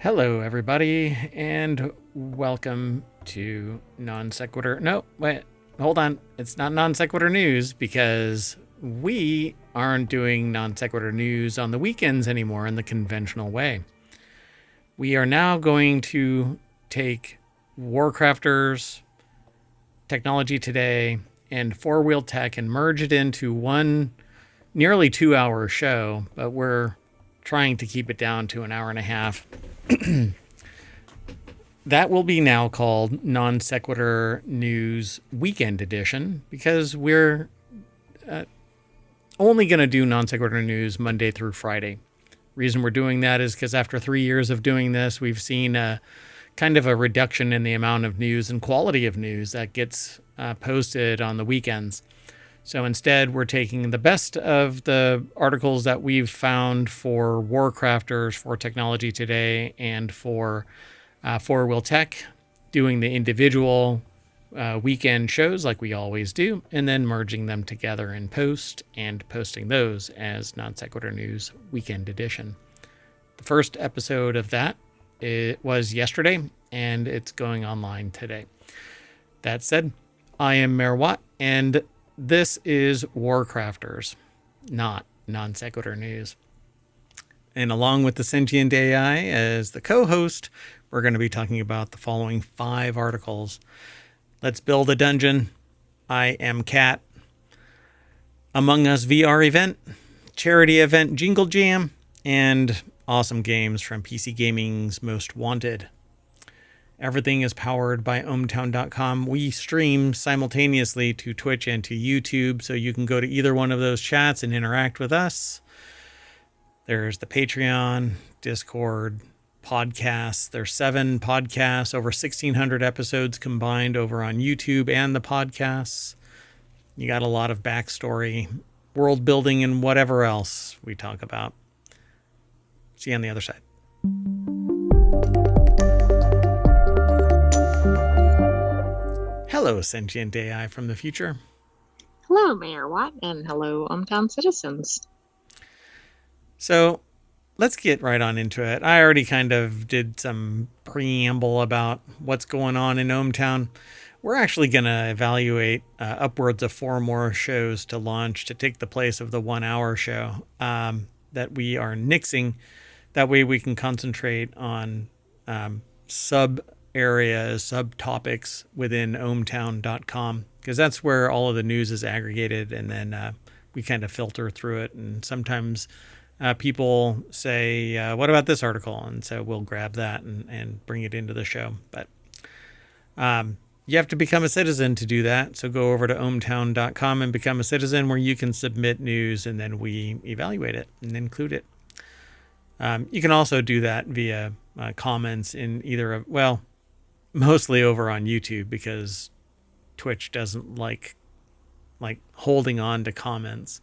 Hello, everybody, and welcome to Non Sequitur. No, wait, hold on. It's not Non Sequitur News because we aren't doing Non Sequitur News on the weekends anymore in the conventional way. We are now going to take WarCrafters, Technology Today, and Four Wheel Tech and merge it into one nearly 2 hour show, but we're trying to keep it down to an hour and a half. That will be now called Non Sequitur News Weekend Edition because we're only going to do Non Sequitur News Monday through Friday. Reason we're doing that is because after 3 years of doing this, we've seen a kind of a reduction in the amount of news and quality of news that gets posted on the weekends. So instead, we're taking the best of the articles that we've found for WarCrafters, for Technology Today, and for Four Wheel Tech, doing the individual weekend shows like we always do, and then merging them together in post and posting those as Non Sequitur News Weekend Edition. The first episode of that was yesterday, and it's going online today. That said, I am Mayor Watt, and this is WarCrafters, not Non Sequitur News. And along with the Sentient AI as the co-host, we're going to be talking about the following 5 articles. Let's Build a Dungeon, I Am Cat, Among Us VR Event, Charity Event Jingle Jam, and Awesome Games from PC Gaming's Most Wanted. Everything is powered by ohmtown.com. We stream simultaneously to Twitch and to YouTube, so you can go to either one of those chats and interact with us. There's the Patreon, Discord, podcasts. There's 7 podcasts, over 1,600 episodes combined over on YouTube and the podcasts. You got a lot of backstory, world building, and whatever else we talk about. See you on the other side. Hello, Sentient AI from the future. Hello, Mayor Watt, and hello, Ohmtown citizens. So let's get right on into it. I already kind of did some preamble about what's going on in Ohmtown. We're actually going to evaluate upwards of 4 more shows to launch to take the place of the 1 hour show that we are nixing. That way we can concentrate on sub-areas, subtopics within ohmtown.com, because that's where all of the news is aggregated, and then we kind of filter through it. And sometimes people say, what about this article? And so we'll grab that and bring it into the show. But you have to become a citizen to do that. So go over to ohmtown.com and become a citizen, where you can submit news and then we evaluate it and include it. You can also do that via comments in either mostly over on YouTube, because Twitch doesn't like holding on to comments.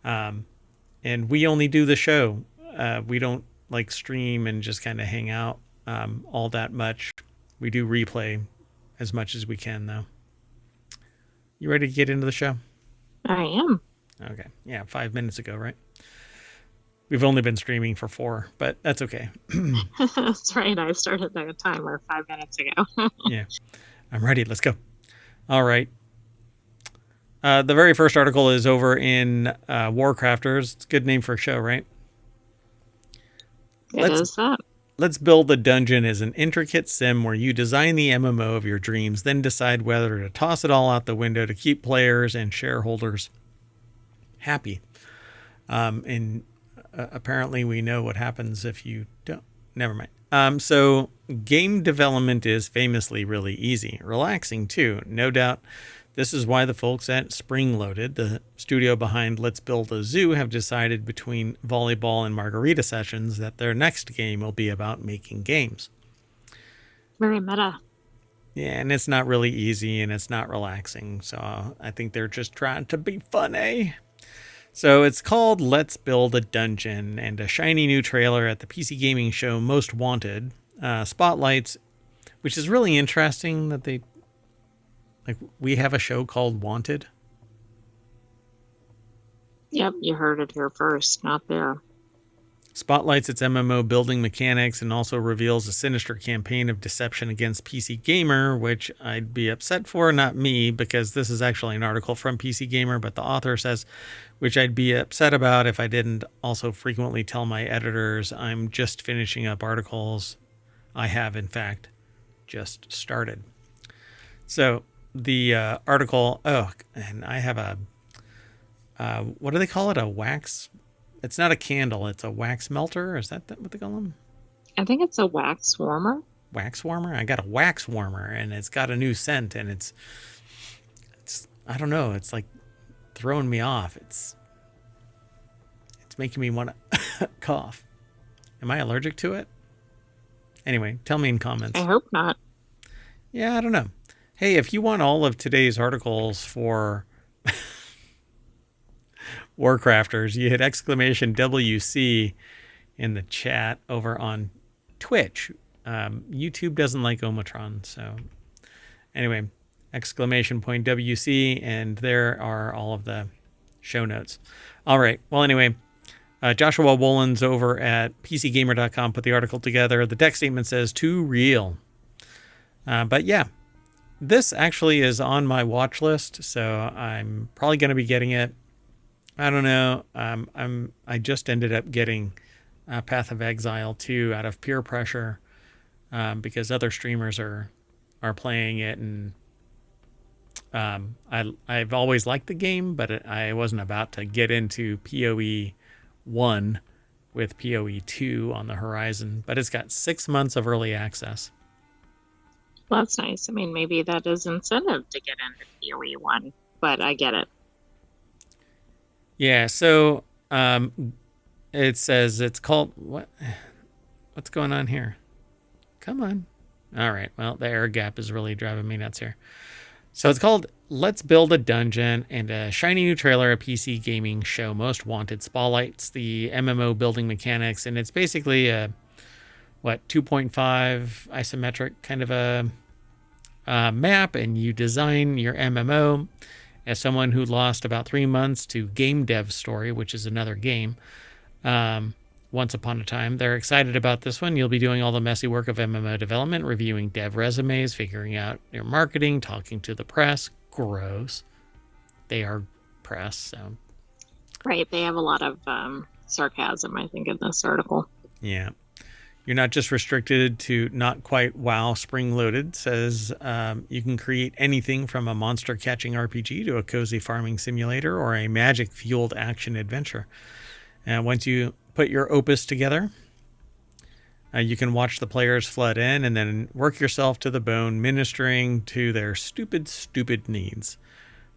And we only do the show. We don't stream and just kind of hang out all that much. We do replay as much as we can, though. You ready to get into the show? I am. Okay. Yeah, 5 minutes ago, right? We've only been streaming for 4, but that's okay. That's right. I started the timer 5 minutes ago. Yeah. I'm ready. Let's go. All right. The very first article is over in WarCrafters. It's a good name for a show, right? It is that. Let's Build a Dungeon is an intricate sim where you design the MMO of your dreams, then decide whether to toss it all out the window to keep players and shareholders happy. And apparently we know what happens if you don't. Never mind. So game development is famously really easy. Relaxing, too. No doubt. This is why the folks at Spring Loaded, the studio behind Let's Build a Zoo, have decided between volleyball and margarita sessions that their next game will be about making games. Very meta. Yeah, and it's not really easy and it's not relaxing. So I think they're just trying to be funny. So it's called Let's Build a Dungeon, and a shiny new trailer at the PC Gaming show Most Wanted spotlights, which is really interesting that we have a show called Wanted. Yep, you heard it here first, not there. spotlights its MMO building mechanics and also reveals a sinister campaign of deception against PC Gamer, which I'd be upset for, not me, because this is actually an article from PC Gamer, but the author says, which I'd be upset about if I didn't also frequently tell my editors I'm just finishing up articles. I have, in fact, just started. So the article, and I have a, what do they call it? A wax? It's not a candle. It's a wax melter. Is that what they call them? I think it's a wax warmer. Wax warmer? I got a wax warmer, and it's got a new scent, and it's I don't know. It's like throwing me off. It's making me want to cough. Am I allergic to it? Anyway, tell me in comments. I hope not. Yeah, I don't know. Hey, if you want all of today's articles for WarCrafters, you hit !WC in the chat over on Twitch. YouTube doesn't like Omicron, so anyway, !WC, and there are all of the show notes. All right. Well, anyway, Joshua Wolins over at PCGamer.com put the article together. The deck statement says too real. But yeah, this actually is on my watch list, so I'm probably going to be getting it. I don't know. I just ended up getting Path of Exile 2 out of peer pressure because other streamers are playing it, and I've always liked the game, but I wasn't about to get into PoE 1 with PoE 2 on the horizon. But it's got 6 months of early access. Well, that's nice. I mean, maybe that is incentive to get into PoE 1, but I get it. Yeah, so it says it's called what's going on here? Come on. All right. Well, the error gap is really driving me nuts here. So it's called Let's Build a Dungeon, and a shiny new trailer, a PC gaming show most wanted, spotlights the MMO building mechanics, and it's basically a 2.5 isometric kind of a map, and you design your MMO. As someone who lost about 3 months to Game Dev Story, which is another game, once upon a time, they're excited about this one. You'll be doing all the messy work of MMO development, reviewing dev resumes, figuring out your marketing, talking to the press. Gross. They are press, so. Right. They have a lot of sarcasm, I think, in this article. Yeah. You're not just restricted to not quite WoW spring loaded. Says you can create anything from a monster catching RPG to a cozy farming simulator or a magic fueled action adventure. And once you put your opus together, you can watch the players flood in and then work yourself to the bone, ministering to their stupid needs.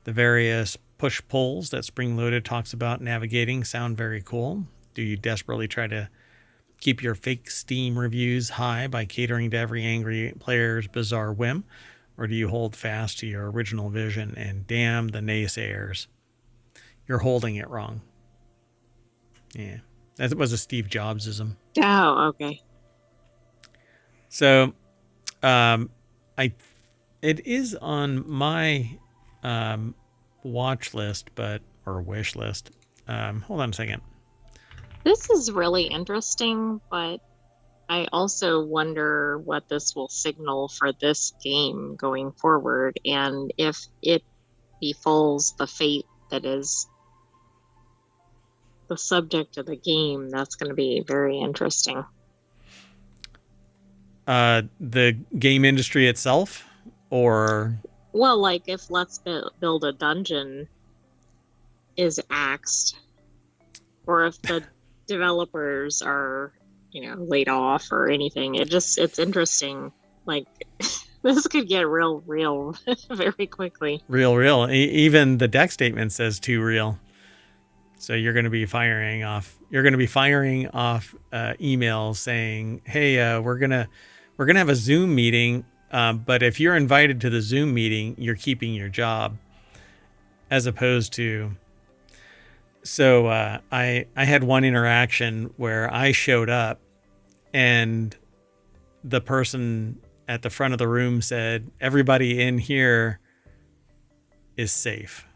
The various push pulls that spring loaded talks about navigating sound very cool. Do you desperately try to keep your fake Steam reviews high by catering to every angry player's bizarre whim? Or do you hold fast to your original vision and damn the naysayers? You're holding it wrong. Yeah. That was a Steve Jobsism. Oh, okay. So, it is on my watch list, or wish list. Hold on a second. This is really interesting, but I also wonder what this will signal for this game going forward, and if it befalls the fate that is the subject of the game. That's going to be very interesting. The game industry itself, or? Well, like if Let's Build a Dungeon is axed, or if the developers are, laid off or anything. It's interesting. Like this could get real very quickly. Real. Even the deck statement says too real. So you're going to be firing off emails saying, "Hey, we're gonna have a Zoom meeting, but if you're invited to the Zoom meeting, you're keeping your job." As opposed to, so I had one interaction where I showed up, and the person at the front of the room said, "Everybody in here is safe."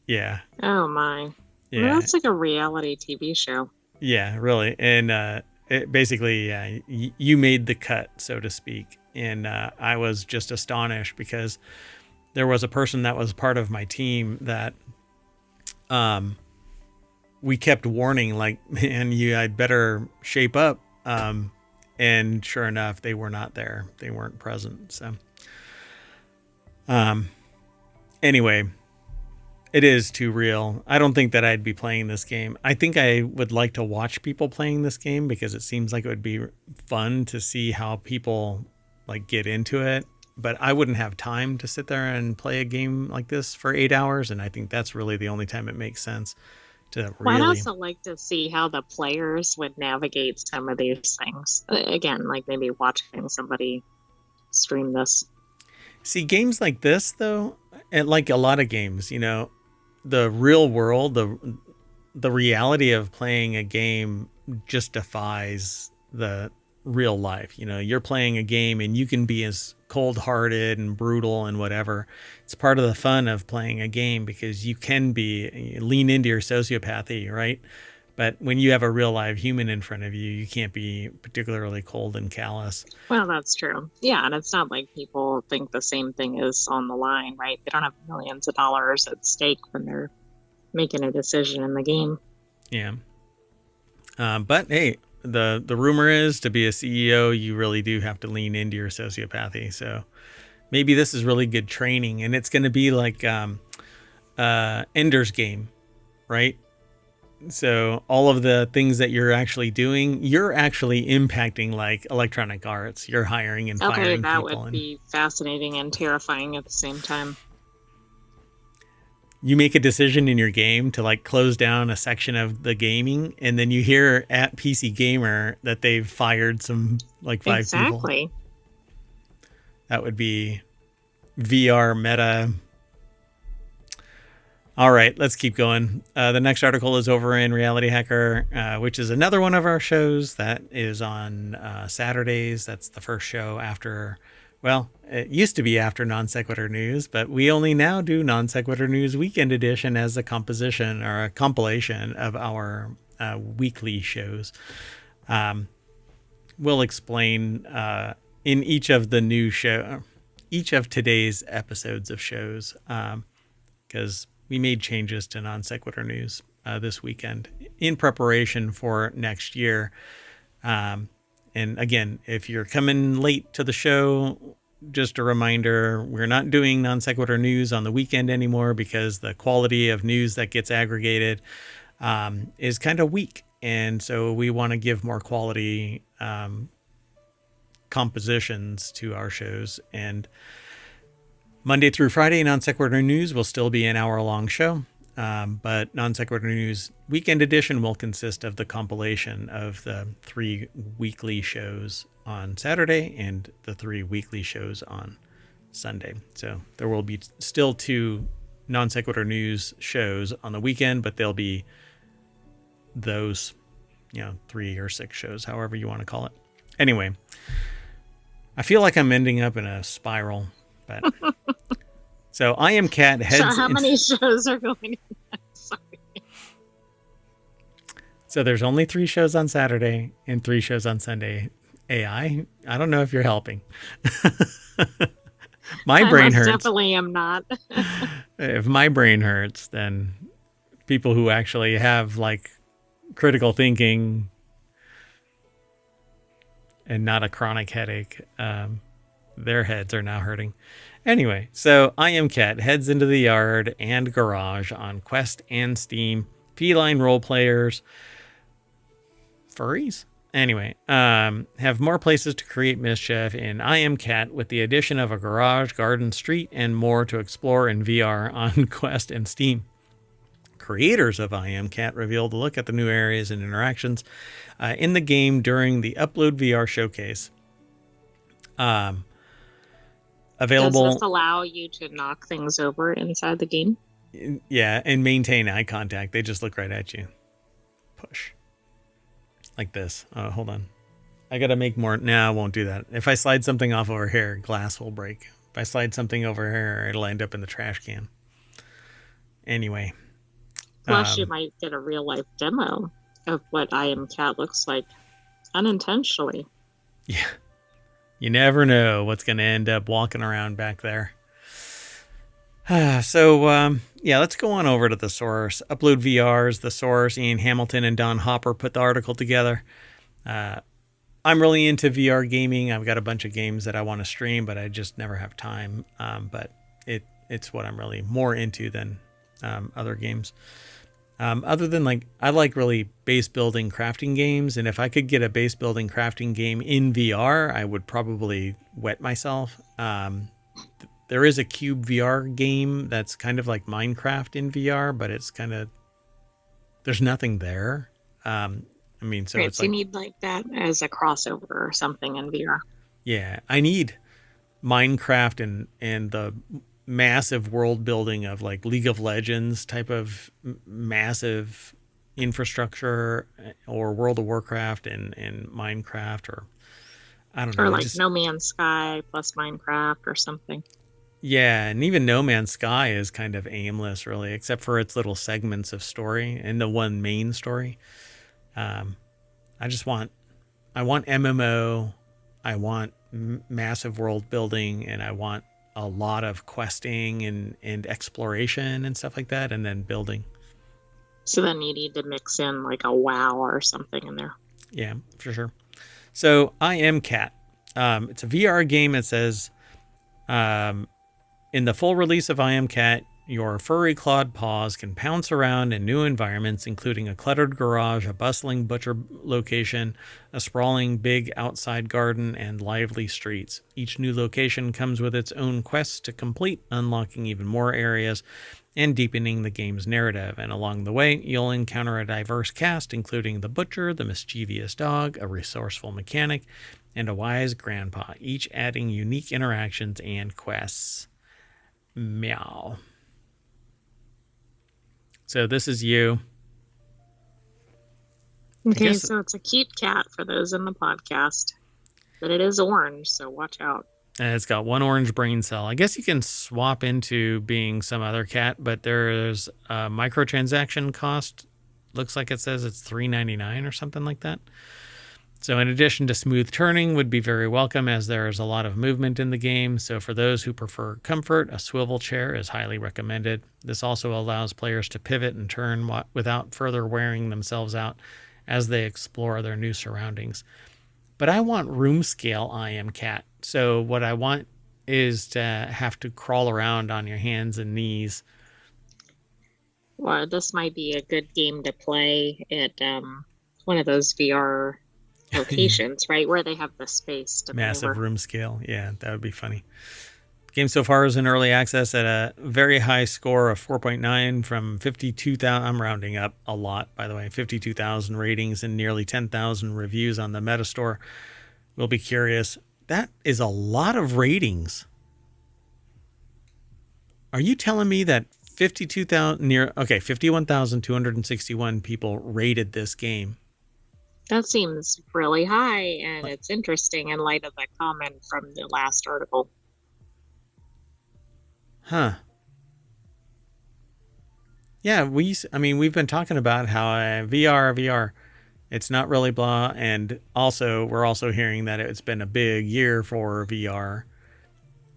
Yeah. Oh my. Well, Yeah, that's like a reality TV show. yeah, really. And it basically, yeah, you made the cut, so to speak. And I was just astonished because there was a person that was part of my team that we kept warning, like, man, I'd better shape up. And sure enough, they were not there. They weren't present. So, anyway, it is too real. I don't think that I'd be playing this game. I think I would like to watch people playing this game because it seems like it would be fun to see how people like get into it. But I wouldn't have time to sit there and play a game like this for 8 hours. And I think that's really the only time it makes sense to Well, I'd really also like to see how the players would navigate some of these things. Again, like maybe watching somebody stream this. see games like this, though, and like a lot of games, the real world, the reality of playing a game just defies the real life. You're playing a game and you can be as cold-hearted and brutal and whatever. It's part of the fun of playing a game because you can lean into your sociopathy, right? But when you have a real live human in front of you, you can't be particularly cold and callous. Well, that's true. Yeah, and it's not like people think the same thing is on the line, right? They don't have millions of dollars at stake when they're making a decision in the game. Yeah. But hey, the rumor is to be a CEO, you really do have to lean into your sociopathy. So maybe this is really good training, and it's going to be like Ender's Game, right? So all of the things that you're actually doing, you're actually impacting like Electronic Arts. You're hiring and Okay, firing that people, would and be fascinating and terrifying at the same time. you make a decision in your game to like close down a section of the gaming, and then you hear at PC Gamer that they've fired some like 5 people. Exactly. That would be VR meta. All right, let's keep going. The next article is over in Reality Hacker, which is another one of our shows that is on Saturdays. That's the first show after, well, it used to be after Non Sequitur News, but we only now do Non Sequitur News Weekend Edition as a composition or a compilation of our weekly shows. We'll explain in each of the new show, each of today's episodes of shows, because we made changes to Non Sequitur News this weekend in preparation for next year. And again, if you're coming late to the show, just a reminder, we're not doing Non Sequitur News on the weekend anymore because the quality of news that gets aggregated is kind of weak. And so we want to give more quality compositions to our shows. And Monday through Friday, Non Sequitur News will still be an hour-long show, but Non Sequitur News Weekend Edition will consist of the compilation of the 3 weekly shows on Saturday and the 3 weekly shows on Sunday. So there will be still 2 Non Sequitur News shows on the weekend, but they'll be those, 3 or 6 shows, however you want to call it. Anyway, I feel like I'm ending up in a spiral. But so I am Cat heads. So how many shows are going in that? Sorry. So there's only 3 shows on Saturday and 3 shows on Sunday. AI, I don't know if you're helping. My brain hurts. Definitely am not. If my brain hurts, then people who actually have like critical thinking and not a chronic headache, their heads are now hurting. Anyway, so I Am Cat heads into the yard and garage on Quest and Steam. Feline role players, furries. Anyway, have more places to create mischief in I Am Cat with the addition of a garage, garden, street, and more to explore in VR on Quest and Steam. Creators of I Am Cat revealed a look at the new areas and interactions in the game during the Upload VR showcase. Available. Does this allow you to knock things over inside the game? Yeah, and maintain eye contact. They just look right at you. Push. Like this. Oh, hold on. I gotta make more. No, I won't do that. If I slide something off over here, glass will break. If I slide something over here, it'll end up in the trash can. Anyway. Plus, you might get a real life demo of what I Am Cat looks like unintentionally. Yeah. You never know what's going to end up walking around back there. So, let's go on over to the source. Upload VR's the source. Ian Hamilton and Don Hopper put the article together. I'm really into VR gaming. I've got a bunch of games that I want to stream, but I just never have time. But it's what I'm really more into than other games. Other than I like really base building crafting games. And if I could get a base building crafting game in VR, I would probably wet myself. There is a Cube VR game that's kind of like Minecraft in VR, but it's kind of, there's nothing there. So Right, it's so you need like that as a crossover or something in VR. Yeah, I need Minecraft and the massive world building of like League of Legends type of massive infrastructure, or World of Warcraft and Minecraft, or I don't know. Or like No Man's Sky plus Minecraft or something. Yeah, and even No Man's Sky is kind of aimless, really, except for its little segments of story and the one main story. I want MMO, I want massive world building, and I want a lot of questing and exploration and stuff like that, and then building. So then you need to mix in like a WoW or something in there. Yeah, for sure. So I Am Cat. It's a VR game. It says, in the full release of I Am Cat, your furry clawed paws can pounce around in new environments, including a cluttered garage, a bustling butcher location, a sprawling big outside garden, and lively streets. Each new location comes with its own quests to complete, unlocking even more areas and deepening the game's narrative. And along the way, you'll encounter a diverse cast, including the butcher, the mischievous dog, a resourceful mechanic, and a wise grandpa, each adding unique interactions and quests. Meow. So this is you. Okay, so it's a cute cat for those in the podcast, but it is orange, so watch out. And it's got one orange brain cell. I guess you can swap into being some other cat, but there's a microtransaction cost. Looks like it says it's $3.99 or something like that. So in addition to smooth turning would be very welcome, as there is a lot of movement in the game. So for those who prefer comfort, a swivel chair is highly recommended. This also allows players to pivot and turn without further wearing themselves out as they explore their new surroundings. But I want room scale I Am Cat. So what I want is to have to crawl around on your hands and knees. Well, this might be a good game to play at one of those VR locations, right? Where they have the space to massive maneuver. Room scale. Yeah, that would be funny. The game so far is in early access at a very high score of 4.9 from 52,000. I'm rounding up a lot, by the way. 52,000 ratings and nearly 10,000 reviews on the Metastore. We'll be curious. That is a lot of ratings. Are you telling me that 51,261 people rated this game? That seems really high, and it's interesting in light of that comment from the last article. Huh. Yeah, we've been talking about how VR, it's not really blah, and also we're also hearing that it's been a big year for VR.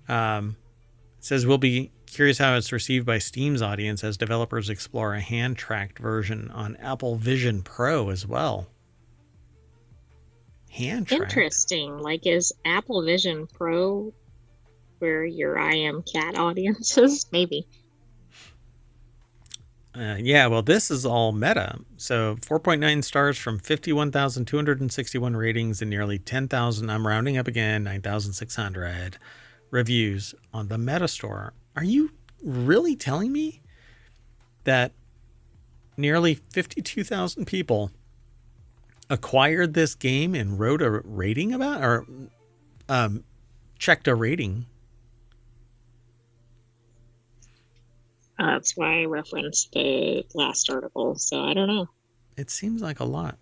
It says we'll be curious how it's received by Steam's audience as developers explore a hand-tracked version on Apple Vision Pro as well. Hand-tracked. Interesting. Like, is Apple Vision Pro where your I Am Cat audience is? Maybe. Yeah, well, this is all meta. So 4.9 stars from 51,261 ratings and nearly 10,000, I'm rounding up again, 9,600 reviews on the Metastore. Are you really telling me that nearly 52,000 people acquired this game and wrote a rating about, or checked a rating? That's why I referenced the last article, so I don't know. It seems like a lot.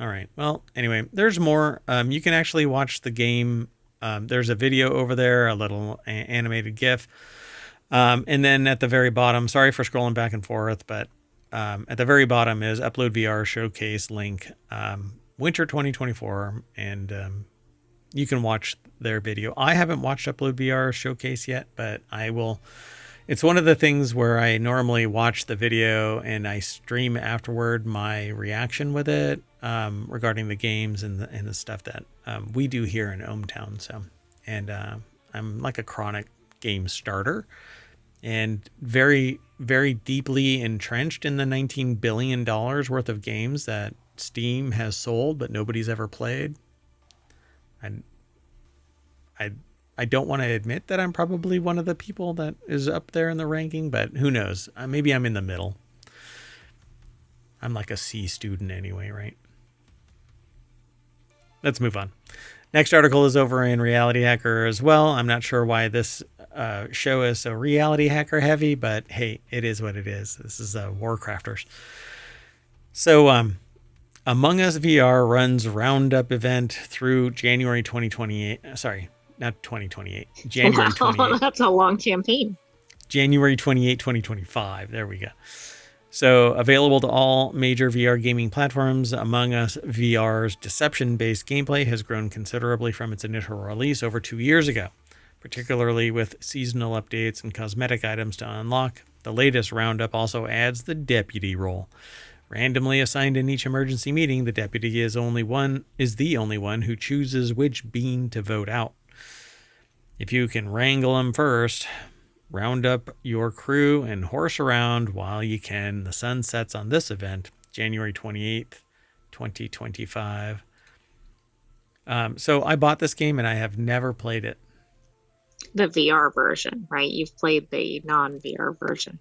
All right. Well, anyway, there's more. You can actually watch the game. There's a video over there, a little animated GIF. And then at the very bottom, sorry for scrolling back and forth, but at the very bottom is Upload VR Showcase link, winter 2024, and you can watch their video. I haven't watched Upload VR Showcase yet, but I will. It's one of the things where I normally watch the video and I stream afterward my reaction with it, regarding the games and the stuff that we do here in ohmTown. So, and I'm like a chronic game starter and very, very deeply entrenched in the $19 billion worth of games that Steam has sold, but nobody's ever played. I don't want to admit that I'm probably one of the people that is up there in the ranking, but who knows? Maybe I'm in the middle. I'm like a C student anyway, right? Let's move on. Next article is over in RealityHacker as well. I'm not sure why this show is so RealityHacker heavy, but hey, it is what it is. This is WarCrafters. So Among Us VR runs Roundup event through January 2028. Sorry, not 2028. January 28. That's a long campaign. January 28, 2025. There we go. So available to all major VR gaming platforms, Among Us VR's deception-based gameplay has grown considerably from its initial release over 2 years ago, particularly with seasonal updates and cosmetic items to unlock. The latest Roundup also adds the deputy role. Randomly assigned in each emergency meeting, the deputy is the only one who chooses which bean to vote out. If you can wrangle them first, round up your crew and horse around while you can. The sun sets on this event, January 28th, 2025. So I bought this game and I have never played it. The VR version, right? You've played the non-VR version.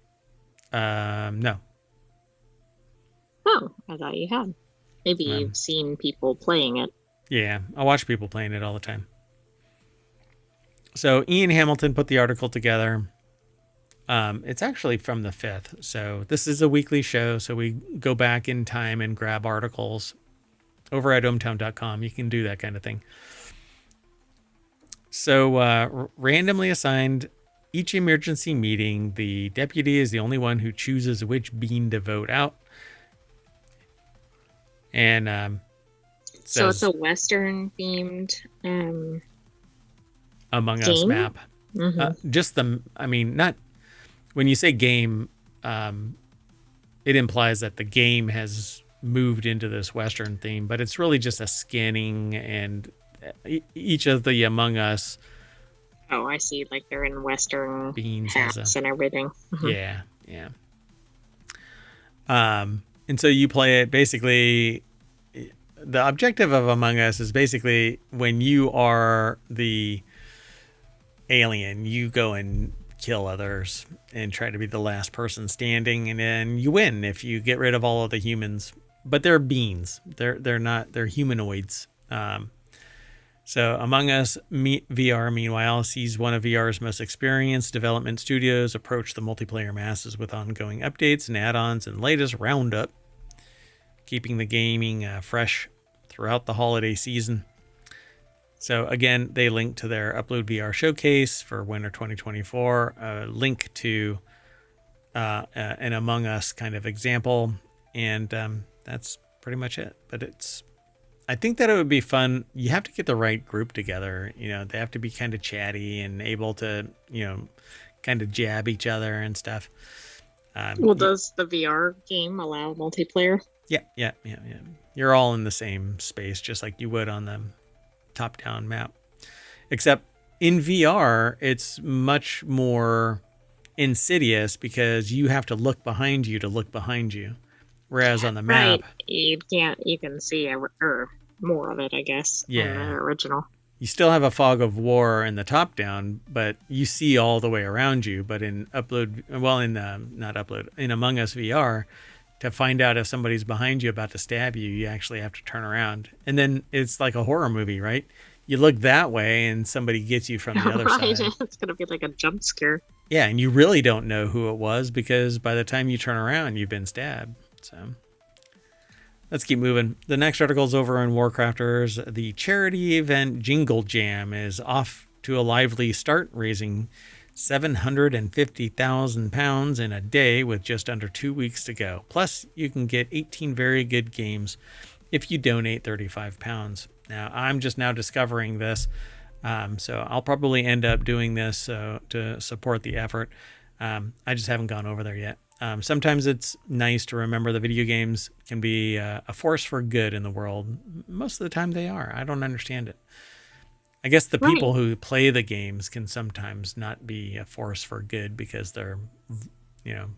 No. Oh, I thought you had. Maybe you've seen people playing it. Yeah, I watch people playing it all the time. So Ian Hamilton put the article together. It's actually from the 5th. So this is a weekly show. So we go back in time and grab articles over at ohmtown.com. You can do that kind of thing. So randomly assigned each emergency meeting, the deputy is the only one who chooses which bean to vote out. And so it's a Western themed Among game? Us map. Mm-hmm. Not when you say game, it implies that the game has moved into this Western theme, but it's really just a skinning, and each of the Among Us. Oh, I see. Like they're in Western beans hats and everything. Mm-hmm. Yeah. And so you play it basically. The objective of Among Us is basically when you are the alien, you go and kill others and try to be the last person standing, and then you win if you get rid of all of the humans. But they're beings. They're humanoids. So Among Us VR, meanwhile, sees one of VR's most experienced development studios approach the multiplayer masses with ongoing updates and add-ons and latest roundup, keeping the gaming fresh throughout the holiday season. So again, they link to their Upload VR showcase for winter 2024, a link to an Among Us kind of example, and that's pretty much it. But I think that it would be fun. You have to get the right group together. They have to be kind of chatty and able to, kind of jab each other and stuff. Well, does the VR game allow multiplayer? Yeah. You're all in the same space, just like you would on the top-down map. Except in VR, it's much more insidious because you have to look behind you to look behind you. Whereas on the map, you can see more of it, I guess. Yeah. In the original. You still have a fog of war in the top down, but you see all the way around you. But in Among Us VR, to find out if somebody's behind you about to stab you, you actually have to turn around. And then it's like a horror movie, right? You look that way and somebody gets you from the other right. side. It's going to be like a jump scare. Yeah, and you really don't know who it was because by the time you turn around, you've been stabbed. So let's keep moving. The next article is over on WarCrafters. The charity event Jingle Jam is off to a lively start, raising £750,000 in a day with just under 2 weeks to go. Plus, you can get 18 very good games if you donate £35. Now, I'm just now discovering this, so I'll probably end up doing this to support the effort. I just haven't gone over there yet. Sometimes it's nice to remember the video games can be a force for good in the world. Most of the time they are. I don't understand it. I guess the Right. people who play the games can sometimes not be a force for good because they're, you know,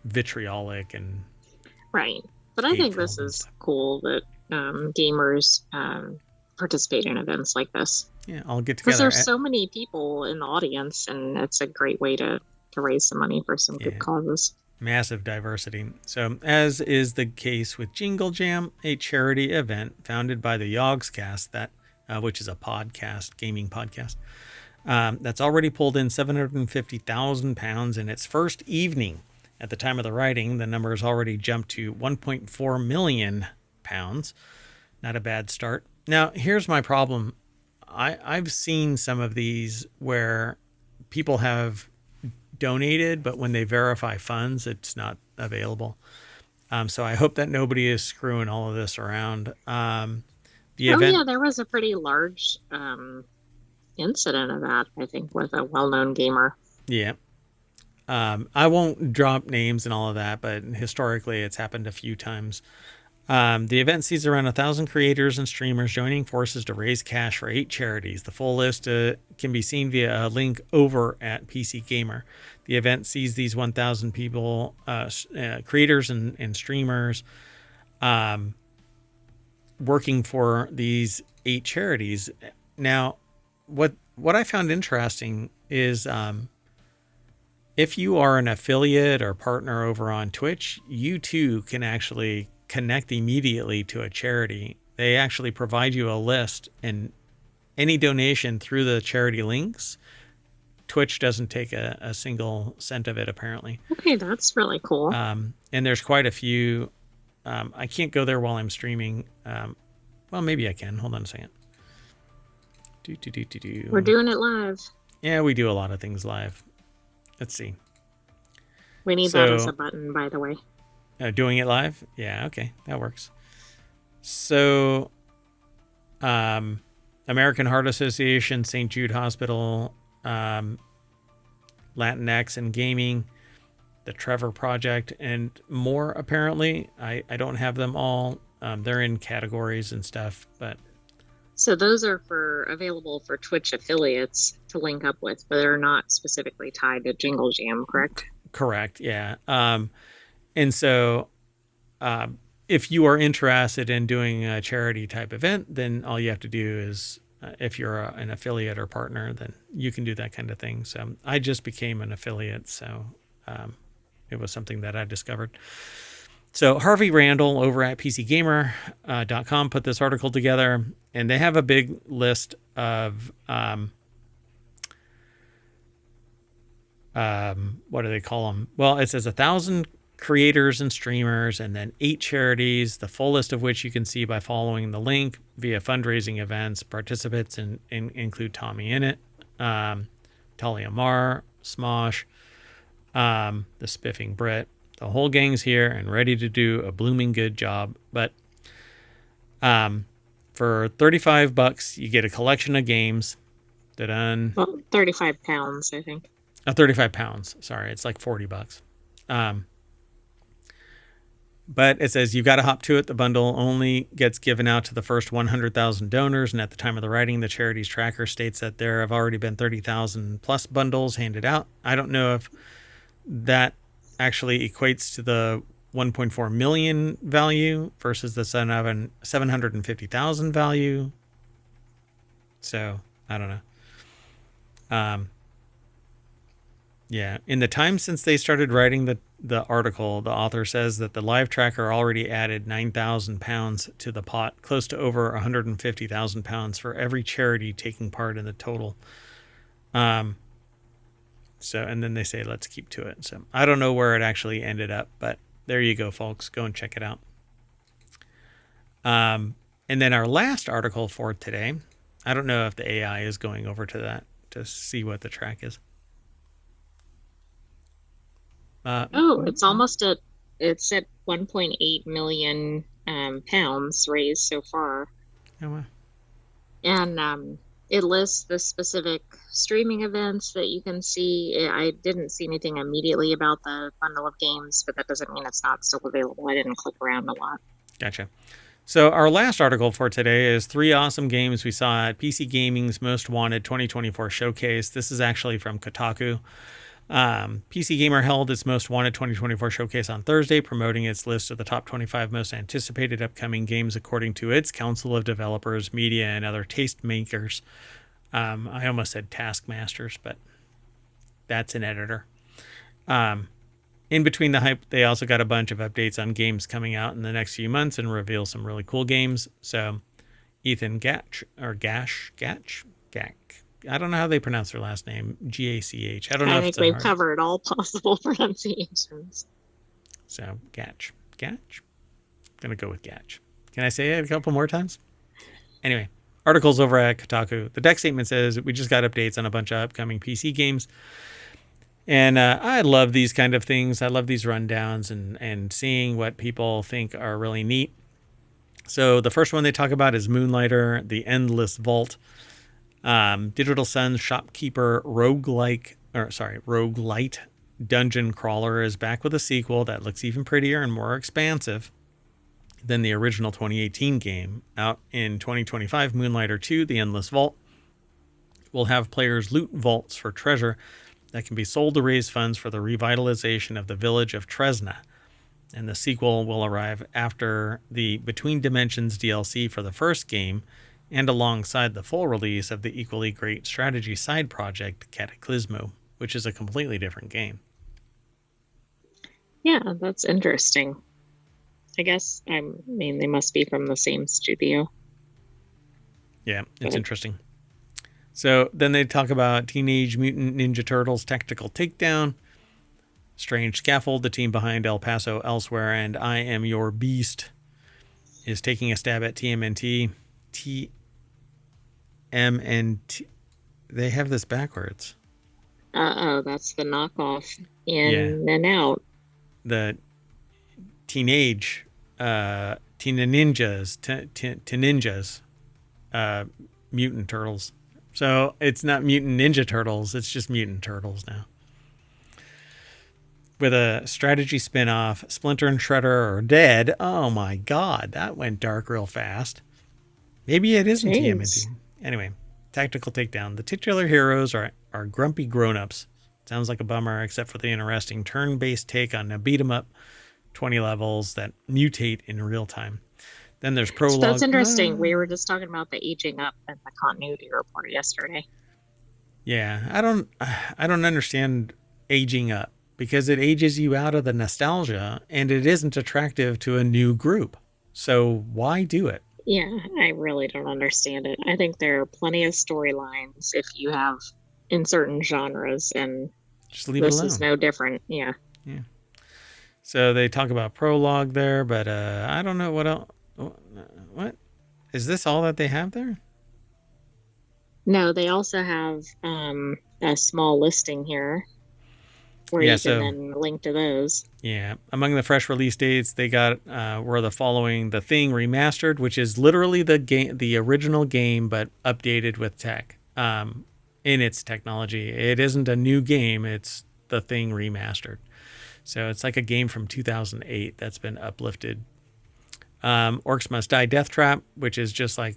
vitriolic and Right. But I think hateful this and is stuff. cool that gamers participate in events like this Yeah, I'll get because together. there's so many people in the audience, and it's a great way to raise some money for some good Yeah, causes. massive diversity. So, as is the case with Jingle Jam, a charity event founded by the Yogscast, which is a podcast, gaming podcast, that's already pulled in £750,000 in its first evening. At the time of the writing, the number has already jumped to £1.4 million. Not a bad start. Now, here's my problem. I've seen some of these where people have donated, but when they verify funds, it's not available. So I hope that nobody is screwing all of this around. The Oh yeah, event, there was a pretty large incident of that, I think, with a well-known gamer. yeah. I won't drop names and all of that, but historically it's happened a few times. The event sees around 1,000 creators and streamers joining forces to raise cash for 8 charities. The full list can be seen via a link over at PC Gamer. The event sees these 1,000 people, creators and streamers, working for these 8 charities. Now, what I found interesting is if you are an affiliate or partner over on Twitch, you too can actually connect immediately to a charity. They actually provide you a list, and any donation through the charity links, Twitch doesn't take a single cent of it, apparently. Okay, that's really cool. And there's quite a few. I can't go there while I'm streaming. Well, maybe I can. Hold on a second. We're doing it live. Yeah, we do a lot of things live. Let's see. We need that as a So, button, by the way. doing it live? Yeah, okay. That works. So, American Heart Association, St. Jude Hospital, Latinx and Gaming, the Trevor Project, and more, apparently. I don't have them all. They're in categories and stuff, but So those are available for Twitch affiliates to link up with, but they're not specifically tied to Jingle Jam, correct? correct. Yeah. And so, if you are interested in doing a charity type event, then all you have to do is, if you're an affiliate or partner, then you can do that kind of thing. So I just became an affiliate, so it was something that I discovered. So Harvey Randall over at PCGamer.com put this article together, and they have a big list of what do they call them? Well, it says 1,000 creators and streamers, and then 8 charities, the full list of which you can see by following the link via fundraising events. Participants include Tommy Innit, Talia Mar, Smosh, the Spiffing Brit. The whole gang's here and ready to do a blooming good job. But for $35, you get a collection of games. Well, 35 pounds, I think. 35 pounds. Sorry, it's like $40. But it says you've got to hop to it. The bundle only gets given out to the first 100,000 donors. And at the time of the writing, the charity's tracker states that there have already been 30,000 plus bundles handed out. I don't know if that actually equates to the 1.4 million value versus the 750,000 value. So I don't know. Yeah, in the time since they started writing the article, the author says that the live tracker already added 9,000 pounds to the pot, close to over 150,000 pounds for every charity taking part in the total. So, and then they say, let's keep to it. So I don't know where it actually ended up, but there you go, folks. Go and check it out. And then our last article for today, I don't know if the AI is going over to that to see what the track is. Oh, it's at 1.8 million pounds raised so far. Oh, wow. And it lists the specific streaming events that you can see. I didn't see anything immediately about the bundle of games, but that doesn't mean it's not still available. I didn't click around a lot. Gotcha. So our last article for today is 3 awesome games we saw at PC Gaming's Most Wanted 2024 showcase. This is actually from Kotaku. PC Gamer held its Most Wanted 2024 showcase on Thursday, promoting its list of the top 25 most anticipated upcoming games according to its Council of Developers, Media, and other taste makers. I almost said taskmasters, but that's an editor. In between the hype, they also got a bunch of updates on games coming out in the next few months and reveal some really cool games. So Ethan Gatch, I don't know how they pronounce their last name. Gach. I don't know I if think it's a we've hard. covered all possible pronunciations. So Gatch. I'm gonna go with Gatch. Can I say it a couple more times? Anyway, articles over at Kotaku. The deck statement says we just got updates on a bunch of upcoming PC games. And I love these kind of things. I love these rundowns and seeing what people think are really neat. So the first one they talk about is Moonlighter, The Endless Vault. Digital Sun's Shopkeeper roguelite dungeon crawler is back with a sequel that looks even prettier and more expansive than the original 2018 game. Out in 2025, Moonlighter 2, The Endless Vault will have players loot vaults for treasure that can be sold to raise funds for the revitalization of the village of Tresna. And the sequel will arrive after the Between Dimensions DLC for the first game and alongside the full release of the equally great strategy side project Cataclysmo, which is a completely different game. Yeah, that's interesting. I mean, they must be from the same studio. Yeah, it's interesting. So then they talk about Teenage Mutant Ninja Turtles Tactical Takedown, Strange Scaffold, the team behind El Paso Elsewhere, and I Am Your Beast is taking a stab at TMNT. TMNT. They have this backwards. That's the knockoff in and out. The Teenage Ninjas, Mutant Turtles. So it's not Mutant Ninja Turtles, it's just Mutant Turtles now. With a strategy spin-off, Splinter and Shredder are dead. Oh my god, that went dark real fast. Maybe it isn't TMNT. Anyway, Tactical Takedown. The titular heroes are grumpy grown-ups. Sounds like a bummer, except for the interesting turn-based take on a beat-em-up, 20 levels that mutate in real time. Then there's prologue. So that's interesting. We were just talking about the aging up and the continuity report yesterday. Yeah, I don't understand aging up because it ages you out of the nostalgia and it isn't attractive to a new group. So why do it? Yeah, I really don't understand it. I think there are plenty of storylines if you have in certain genres, and just leave it alone. This is no different. Yeah. So they talk about prologue there, but I don't know what else. What? Is this all that they have there? No, they also have a small listing here where you can then link to those. Yeah. Among the fresh release dates, they got were the following: The Thing Remastered, which is literally the original game, but updated with tech in its technology. It isn't a new game. It's The Thing Remastered. So it's like a game from 2008 that's been uplifted. Orcs Must Die Death Trap, which is just like,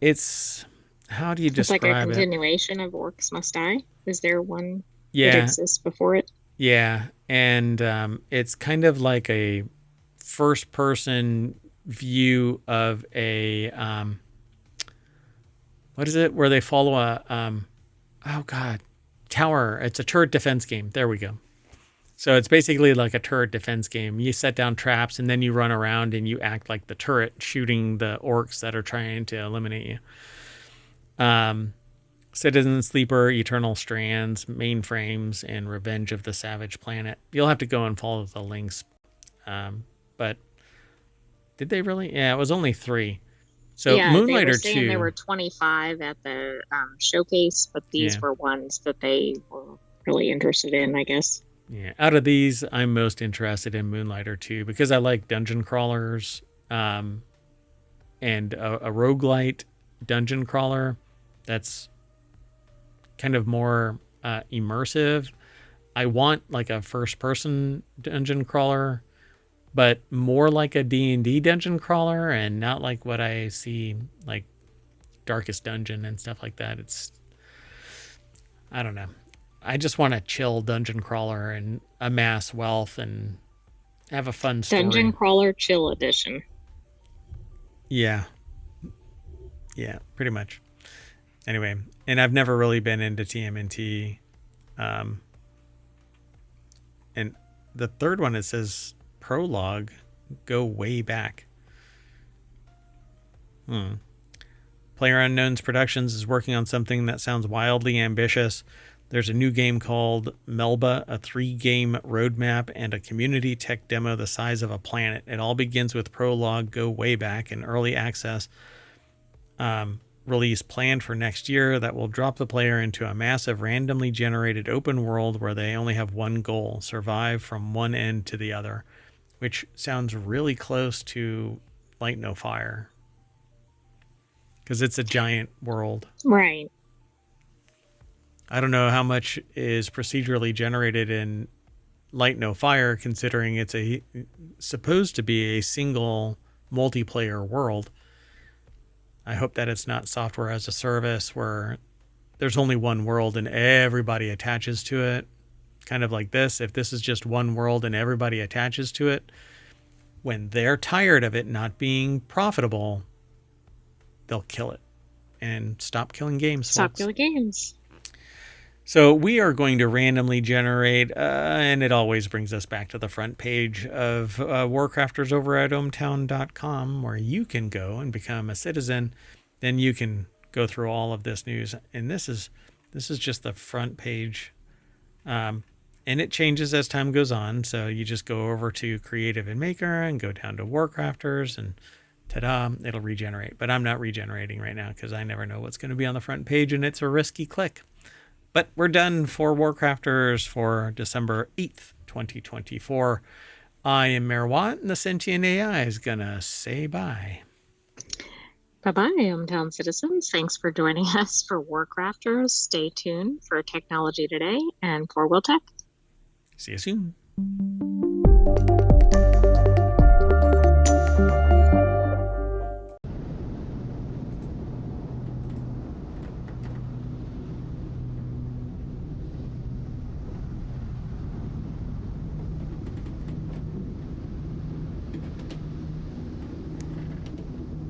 it's, how do you describe it? It's like a continuation of Orcs Must Die. Is there one that exists before it? Yeah, and it's kind of like a first-person view of a, what is it, where they follow a, tower. It's a turret defense game. There we go. So it's basically like a turret defense game. You set down traps and then you run around and you act like the turret shooting the orcs that are trying to eliminate you. Citizen Sleeper, Eternal Strands, Mainframes, and Revenge of the Savage Planet. You'll have to go and follow the links. But did they really? Yeah, it was only 3. So Moonlighter they were saying 2. There were 25 at the showcase, but these were ones that they were really interested in, I guess. Yeah, out of these, I'm most interested in Moonlighter 2 because I like dungeon crawlers, and a roguelite dungeon crawler that's kind of more immersive. I want like a first-person dungeon crawler, but more like a D&D dungeon crawler and not like what I see like Darkest Dungeon and stuff like that. I don't know. I just want a chill dungeon crawler and amass wealth and have a fun story. Dungeon Crawler Chill Edition. Yeah. Yeah, pretty much. Anyway, and I've never really been into TMNT. And the third one, it says prologue, go way back. PlayerUnknown's Productions is working on something that sounds wildly ambitious. There's a new game called Melba, a 3-game roadmap, and a community tech demo the size of a planet. It all begins with prologue, go way back, and early access release planned for next year that will drop the player into a massive randomly generated open world where they only have one goal, survive from one end to the other, which sounds really close to Light No Fire because it's a giant world. Right. I don't know how much is procedurally generated in Light No Fire, considering it's supposed to be a single multiplayer world. I hope that it's not software as a service where there's only one world and everybody attaches to it. Kind of like this. If this is just one world and everybody attaches to it, when they're tired of it not being profitable, they'll kill it and stop killing games. Stop killing games. So we are going to randomly generate, and it always brings us back to the front page of WarCrafters over at ohmtown.com, where you can go and become a citizen. Then you can go through all of this news. And this is just the front page. And it changes as time goes on. So you just go over to Creative and Maker and go down to WarCrafters and ta-da, it'll regenerate. But I'm not regenerating right now because I never know what's going to be on the front page, and it's a risky click. But we're done for WarCrafters for December 8th, 2024. I am Mayor Watt, and the sentient AI is going to say bye. Bye-bye, hometown citizens. Thanks for joining us for WarCrafters. Stay tuned for Technology Today and 4-Wheel Tech. See you soon.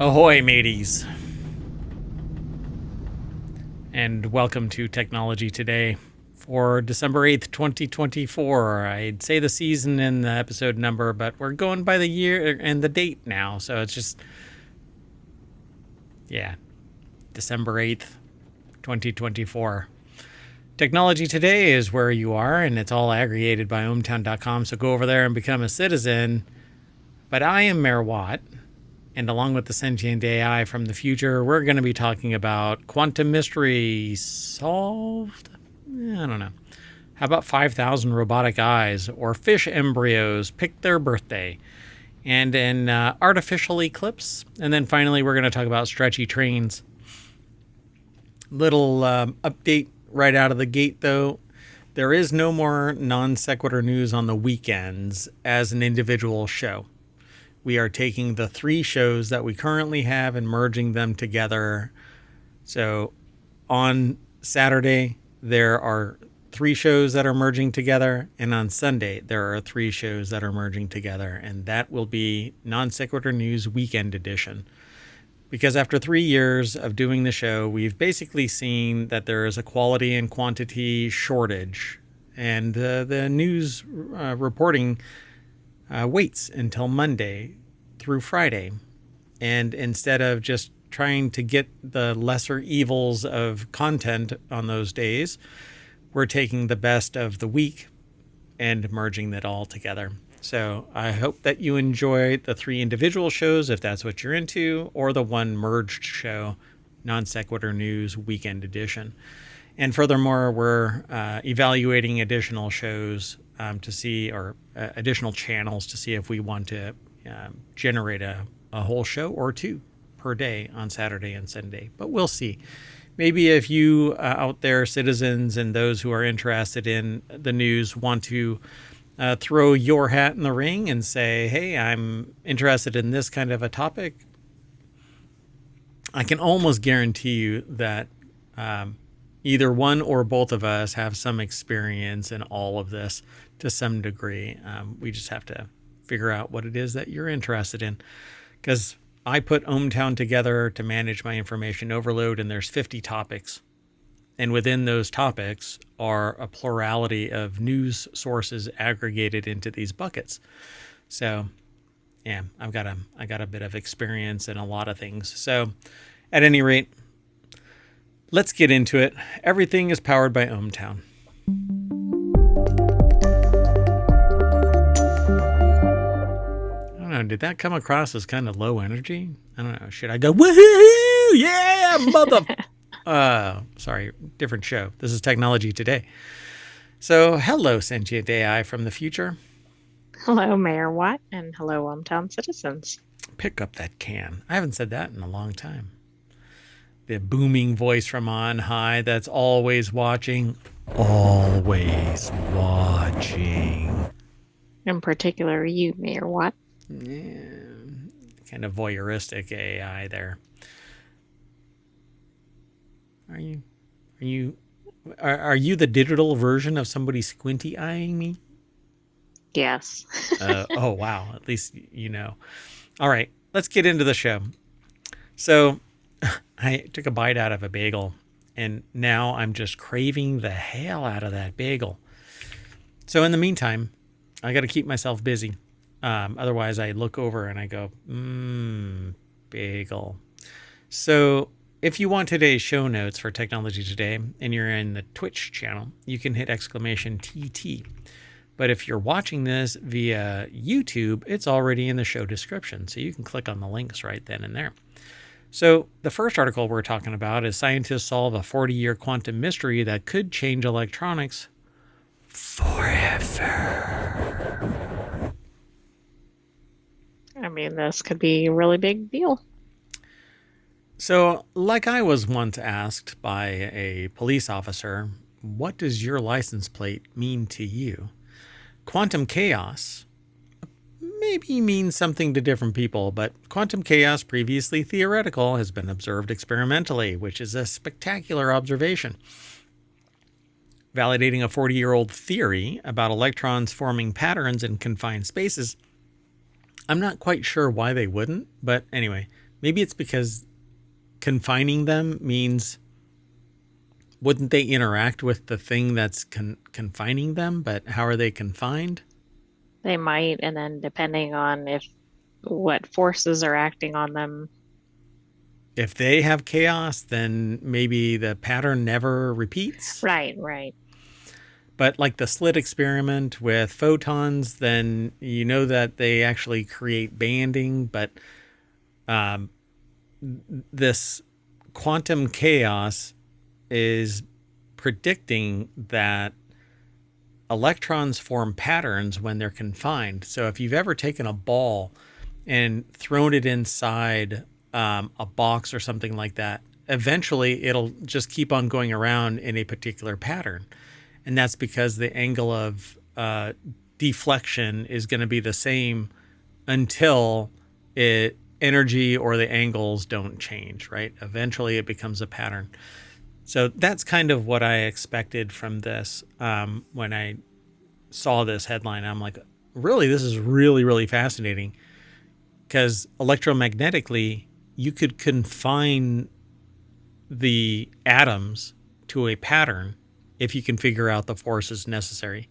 Ahoy, mateys. And welcome to Technology Today for December 8th, 2024. I'd say the season and the episode number, but we're going by the year and the date now. So it's just, December 8th, 2024. Technology Today is where you are, and it's all aggregated by ohmtown.com. So go over there and become a citizen. But I am Mayor Watt. And along with the sentient AI from the future, we're going to be talking about quantum mystery solved? I don't know. How about 5,000 robotic eyes or fish embryos pick their birthday? And an artificial eclipse. And then finally, we're going to talk about stretchy trains. Little update right out of the gate, though. There is no more Non Sequitur news on the weekends as an individual show. We are taking the 3 shows that we currently have and merging them together. So on Saturday, there are 3 shows that are merging together. And on Sunday, there are 3 shows that are merging together. And that will be Non Sequitur News Weekend Edition. Because after 3 years of doing the show, we've basically seen that there is a quality and quantity shortage. And the news reporting waits until Monday through Friday. And instead of just trying to get the lesser evils of content on those days, we're taking the best of the week and merging it all together. So I hope that you enjoy the 3 individual shows, if that's what you're into, or the one merged show, Non Sequitur News Weekend Edition. And furthermore, we're evaluating additional shows to see, or additional channels to see if we want to generate a whole show or two per day on Saturday and Sunday. But we'll see. Maybe if you out there, citizens and those who are interested in the news, want to throw your hat in the ring and say, hey, I'm interested in this kind of a topic, I can almost guarantee you that either one or both of us have some experience in all of this to some degree. We just have to figure out what it is that you're interested in. Because I put ohmTown together to manage my information overload, and there's 50 topics. And within those topics are a plurality of news sources aggregated into these buckets. So, yeah, I got a bit of experience in a lot of things. So, at any rate, let's get into it. Everything is powered by ohmTown. I don't know. Did that come across as kind of low energy? I don't know. Should I go, woohoo, yeah, mother... sorry, different show. This is Technology Today. So, hello, sentient AI from the future. Hello, Mayor Watt, and hello, ohmTown citizens. Pick up that can. I haven't said that in a long time. The booming voice from on high that's always watching. Always watching. In particular, you, Mayor Watt. Yeah, kind of voyeuristic AI there. Are you the digital version of somebody squinty eyeing me? Yes. Oh, wow. At least you know. All right, let's get into the show. So I took a bite out of a bagel, and now I'm just craving the hell out of that bagel. So in the meantime, I got to keep myself busy. Otherwise, I look over and I go, bagel. So if you want today's show notes for Technology Today and you're in the Twitch channel, you can hit !TT. But if you're watching this via YouTube, it's already in the show description. So you can click on the links right then and there. So the first article we're talking about is scientists solve a 40-year quantum mystery that could change electronics forever. I mean, this could be a really big deal. So, like I was once asked by a police officer, what does your license plate mean to you? Quantum chaos maybe means something to different people, but quantum chaos, previously theoretical, has been observed experimentally, which is a spectacular observation. Validating a 40-year-old theory about electrons forming patterns in confined spaces. I'm not quite sure why they wouldn't, but anyway, maybe it's because confining them means, wouldn't they interact with the thing that's confining them? But how are they confined? They might, and then depending on what forces are acting on them. If they have chaos, then maybe the pattern never repeats. Right. But like the slit experiment with photons, then you know that they actually create banding, but this quantum chaos is predicting that electrons form patterns when they're confined. So if you've ever taken a ball and thrown it inside a box or something like that, eventually it'll just keep on going around in a particular pattern. And that's because the angle of deflection is going to be the same until energy or the angles don't change, right? Eventually it becomes a pattern. So that's kind of what I expected from this. When I saw this headline, I'm like, really, this is really, really fascinating, because electromagnetically, you could confine the atoms to a pattern if you can figure out the forces necessary.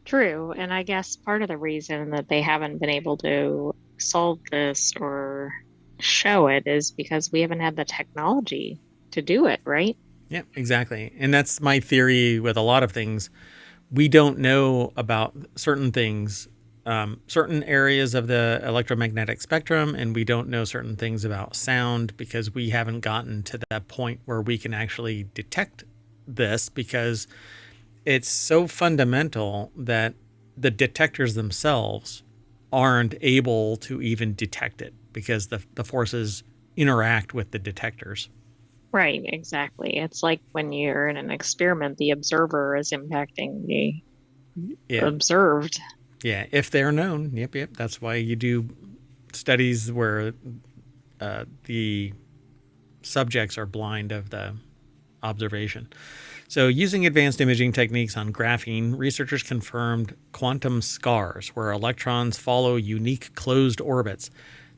True. And I guess part of the reason that they haven't been able to solve this or show it is because we haven't had the technology to do it, right? Yeah, exactly. And that's my theory with a lot of things. We don't know about certain things certain areas of the electromagnetic spectrum, and we don't know certain things about sound because we haven't gotten to that point where we can actually detect this, because it's so fundamental that the detectors themselves aren't able to even detect it because the forces interact with the detectors. Right, exactly. It's like when you're in an experiment, the observer is impacting the Yeah. observed. Yeah. If they're known. Yep. Yep. That's why you do studies where the subjects are blind of the observation. So, using advanced imaging techniques on graphene, researchers confirmed quantum scars where electrons follow unique closed orbits.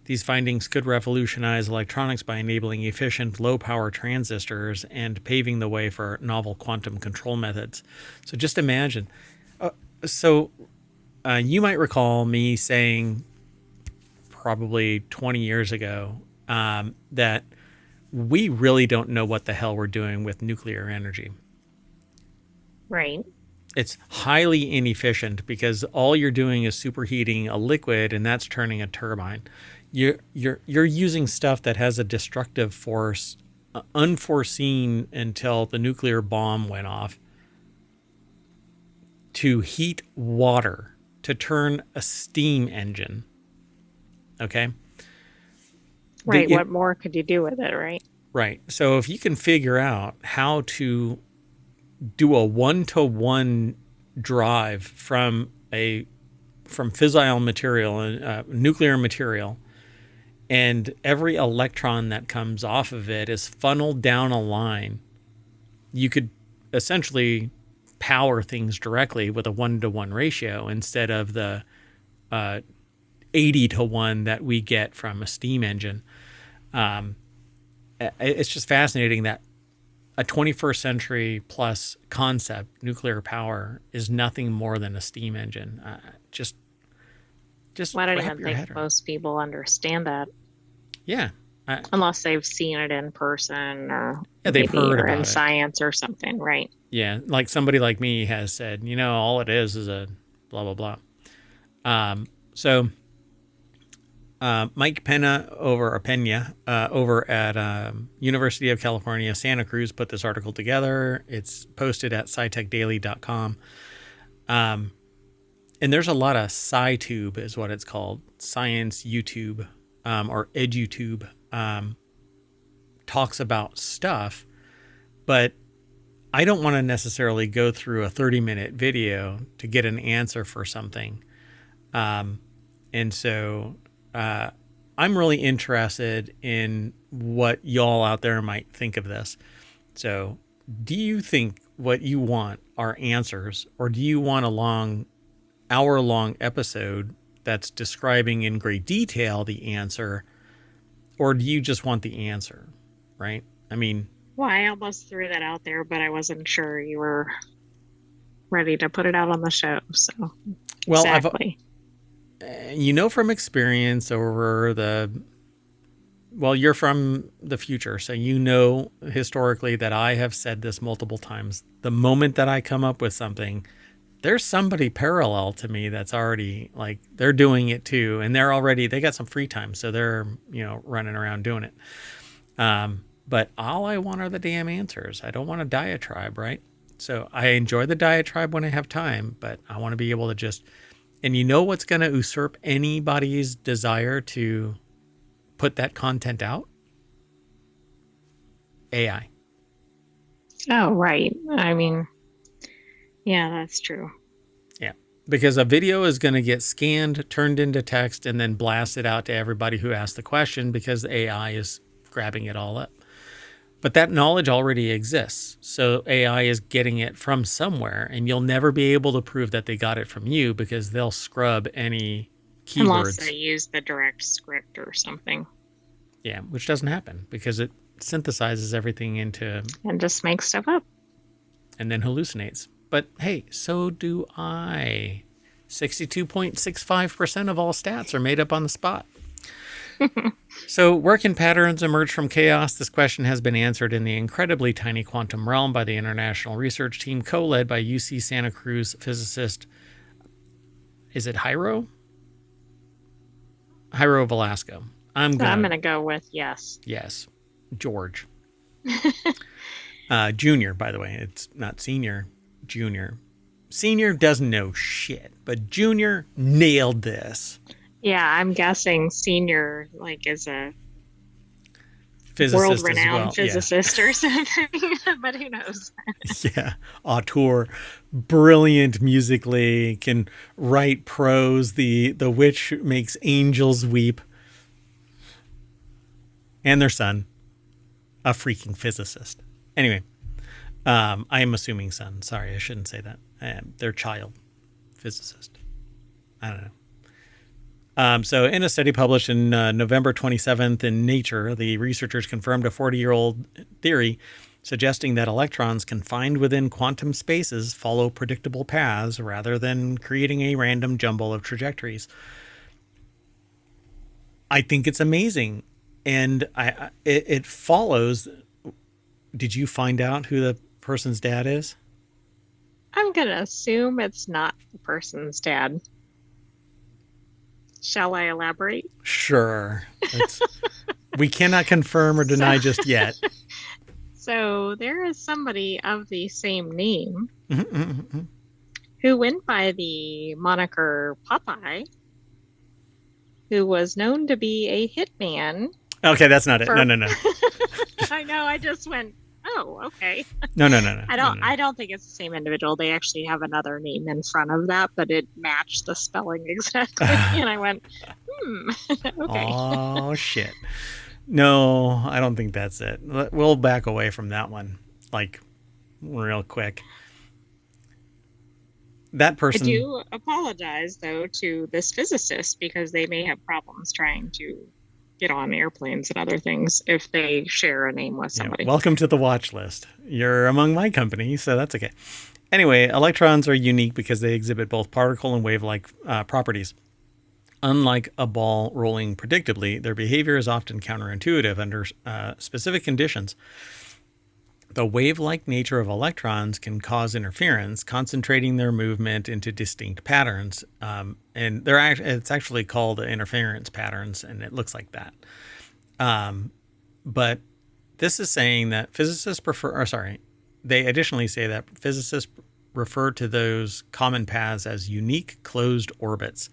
These findings could revolutionize electronics by enabling efficient, low-power transistors and paving the way for novel quantum control methods. So, just imagine. So, you might recall me saying probably 20 years ago that we really don't know what the hell we're doing with nuclear energy. Right. It's highly inefficient because all you're doing is superheating a liquid, and that's turning a turbine. You're using stuff that has a destructive force, unforeseen until the nuclear bomb went off, to heat water to turn a steam engine. Okay. Right. What more could you do with it, right? Right. So if you can figure out how to do a 1-to-1 drive from fissile material, nuclear material, and every electron that comes off of it is funneled down a line, you could essentially power things directly with a 1-to-1 ratio instead of the 80-to-1 that we get from a steam engine. It's just fascinating that a 21st century plus concept, nuclear power, is nothing more than a steam engine. Just Well, I don't wrap even your think head around. most people understand that Yeah. unless they've seen it in person or Yeah, they've maybe heard or in about it. science or something, right? Yeah, like somebody like me has said, all it is a blah, blah, blah. So Mike Pena over at University of California, Santa Cruz put this article together. It's posted at scitechdaily.com. And there's a lot of SciTube is what it's called, science YouTube, or EduTube, talks about stuff, but I don't want to necessarily go through a 30-minute video to get an answer for something. And so I'm really interested in what y'all out there might think of this. So do you think what you want are answers, or do you want a hour-long episode that's describing in great detail the answer, or do you just want the answer, right? I mean, Well, I almost threw that out there, but I wasn't sure you were ready to put it out on the show. So, well, exactly. From experience you're from the future, so historically that I have said this multiple times. The moment that I come up with something, there's somebody parallel to me that's already, like, they're doing it too, and they got some free time, so they're running around doing it. But all I want are the damn answers. I don't want a diatribe, right? So I enjoy the diatribe when I have time, but I want to be able to just, and what's going to usurp anybody's desire to put that content out? AI. Oh, right. I mean, yeah, that's true. Yeah. Because a video is going to get scanned, turned into text, and then blasted out to everybody who asked the question because the AI is grabbing it all up. But that knowledge already exists. So AI is getting it from somewhere, and you'll never be able to prove that they got it from you because they'll scrub any keywords. Unless they use the direct script or something. Yeah, which doesn't happen because it synthesizes everything into... and just makes stuff up. And then hallucinates. But hey, so do I. 62.65% of all stats are made up on the spot. So, where can patterns emerge from chaos? This question has been answered in the incredibly tiny quantum realm by the international research team co-led by UC Santa Cruz physicist, is it Hiro? Jairo Velasco. I'm gonna go with yes. Yes, George. Junior, by the way. It's not senior, junior. Senior doesn't know shit, but Junior nailed this. Yeah, I'm guessing senior like is a Physicist as world-renowned well. physicist or something, but who knows? Yeah, auteur, brilliant musically, can write prose. The witch makes angels weep, and their son, a freaking physicist. Anyway, I am assuming son. Sorry, I shouldn't say that. Their child, physicist. I don't know. So in a study published in November 27th in Nature, the researchers confirmed a 40-year-old theory suggesting that electrons confined within quantum spaces follow predictable paths rather than creating a random jumble of trajectories. I think it's amazing. And it follows. Did you find out who the person's dad is? I'm gonna assume it's not the person's dad. Shall I elaborate? Sure. We cannot confirm or deny just yet. So there is somebody of the same name who went by the moniker Popeye, who was known to be a hitman. Okay, that's not it. No. I know. I just went, oh, okay. No. I don't think it's the same individual. They actually have another name in front of that, but it matched the spelling exactly. And I went, okay. Oh, shit. No, I don't think that's it. We'll back away from that one, like, real quick. That person... I do apologize, though, to this physicist because they may have problems trying to get on airplanes and other things if they share a name with somebody. Yeah, welcome to the watch list. You're among my company, so that's okay. Anyway, electrons are unique because they exhibit both particle and wave-like properties. Unlike a ball rolling predictably, their behavior is often counterintuitive under specific conditions. The wave-like nature of electrons can cause interference, concentrating their movement into distinct patterns. And it's actually called interference patterns, and it looks like that. But this is saying that they additionally say that physicists refer to those common paths as unique closed orbits.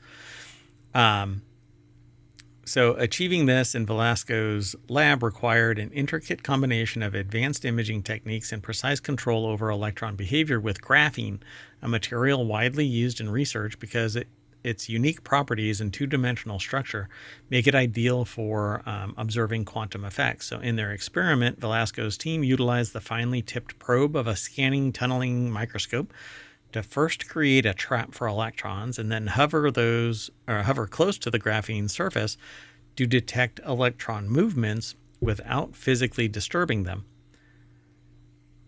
So achieving this in Velasco's lab required an intricate combination of advanced imaging techniques and precise control over electron behavior with graphene, a material widely used in research because its unique properties and two-dimensional structure make it ideal for observing quantum effects. So in their experiment, Velasco's team utilized the finely tipped probe of a scanning tunneling microscope to first create a trap for electrons and then hover close to the graphene surface to detect electron movements without physically disturbing them.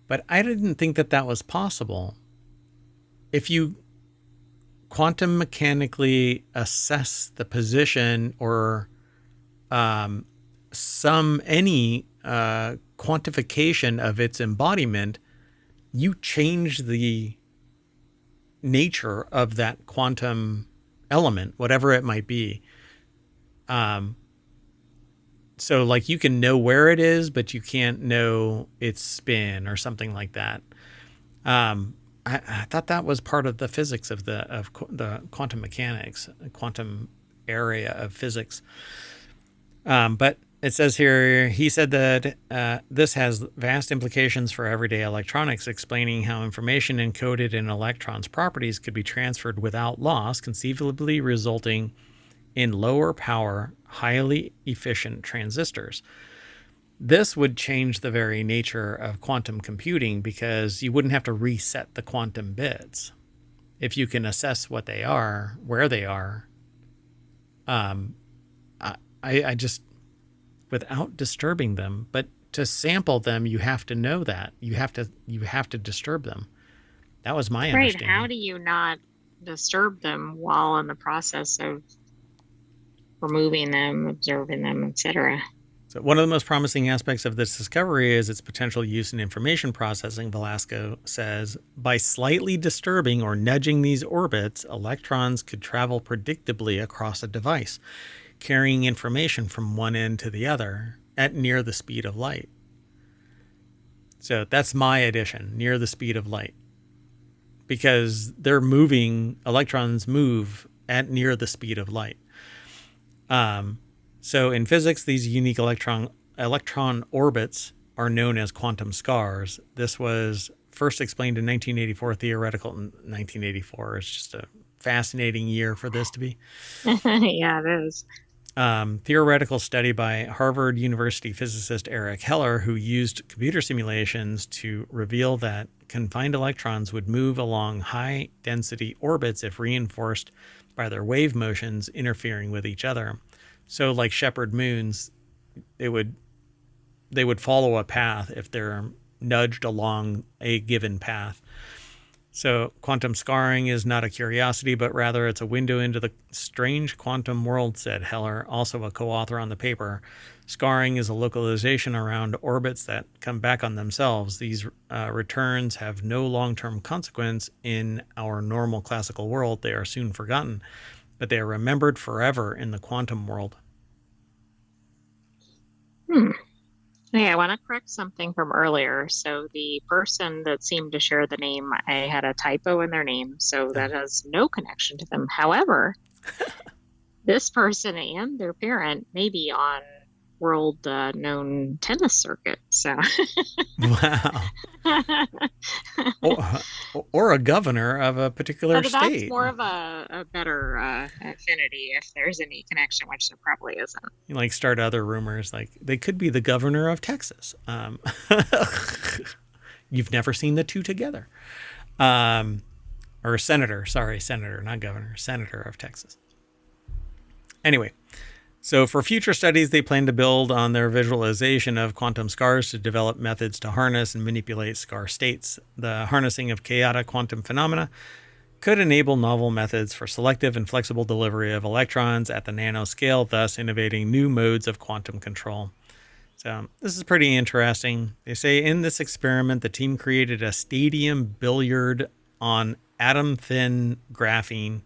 But I didn't think that was possible. If you quantum mechanically assess the position or any quantification of its embodiment, you change the nature of that quantum element, whatever it might be. So like you can know where it is, but you can't know its spin or something like that. I thought that was part of the physics of the quantum mechanics, quantum area of physics. But it says here, he said that this has vast implications for everyday electronics, explaining how information encoded in electrons' properties could be transferred without loss, conceivably resulting in lower power, highly efficient transistors. This would change the very nature of quantum computing because you wouldn't have to reset the quantum bits. If you can assess what they are, where they are, I just... without disturbing them, but to sample them, you have to know that you have to disturb them. That was my understanding. Right? How do you not disturb them while in the process of removing them, observing them, etc.? So one of the most promising aspects of this discovery is its potential use in information processing. Velasco says, by slightly disturbing or nudging these orbits, electrons could travel predictably across a device. carrying information from one end to the other at near the speed of light. So that's my addition, near the speed of light. Because electrons move at near the speed of light. So in physics, these unique electron orbits are known as quantum scars. This was first explained in 1984, theoretical in 1984. It's just a fascinating year for this to be. Yeah, it is. Theoretical study by Harvard University physicist Eric Heller, who used computer simulations to reveal that confined electrons would move along high-density orbits if reinforced by their wave motions interfering with each other. So like shepherd moons, they would follow a path if they're nudged along a given path. So quantum scarring is not a curiosity, but rather it's a window into the strange quantum world, said Heller, also a co-author on the paper. Scarring is a localization around orbits that come back on themselves. These returns have no long-term consequence in our normal classical world. They are soon forgotten, but they are remembered forever in the quantum world. Hey, I want to correct something from earlier. So the person that seemed to share the name, I had a typo in their name, so that has no connection to them. However, this person and their parent may be on world known tennis circuit. So Wow. or a governor of a particular but state. that's more of a better affinity if there's any connection, which there probably isn't. You like start other rumors like they could be the governor of Texas. You've never seen the two together. Or senator, not governor, senator of Texas. Anyway, so for future studies, they plan to build on their visualization of quantum scars to develop methods to harness and manipulate scar states. The harnessing of chaotic quantum phenomena could enable novel methods for selective and flexible delivery of electrons at the nanoscale, thus innovating new modes of quantum control. So this is pretty interesting. They say in this experiment, the team created a stadium billiard on atom-thin graphene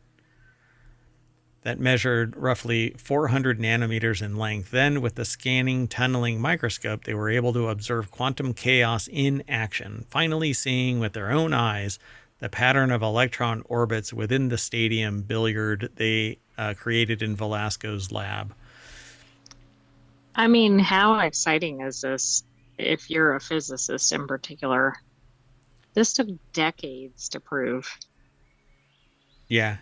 that measured roughly 400 nanometers in length. Then, with the scanning tunneling microscope, they were able to observe quantum chaos in action, finally seeing with their own eyes the pattern of electron orbits within the stadium billiard they created in Velasco's lab. I mean, how exciting is this if you're a physicist in particular? This took decades to prove. Yeah.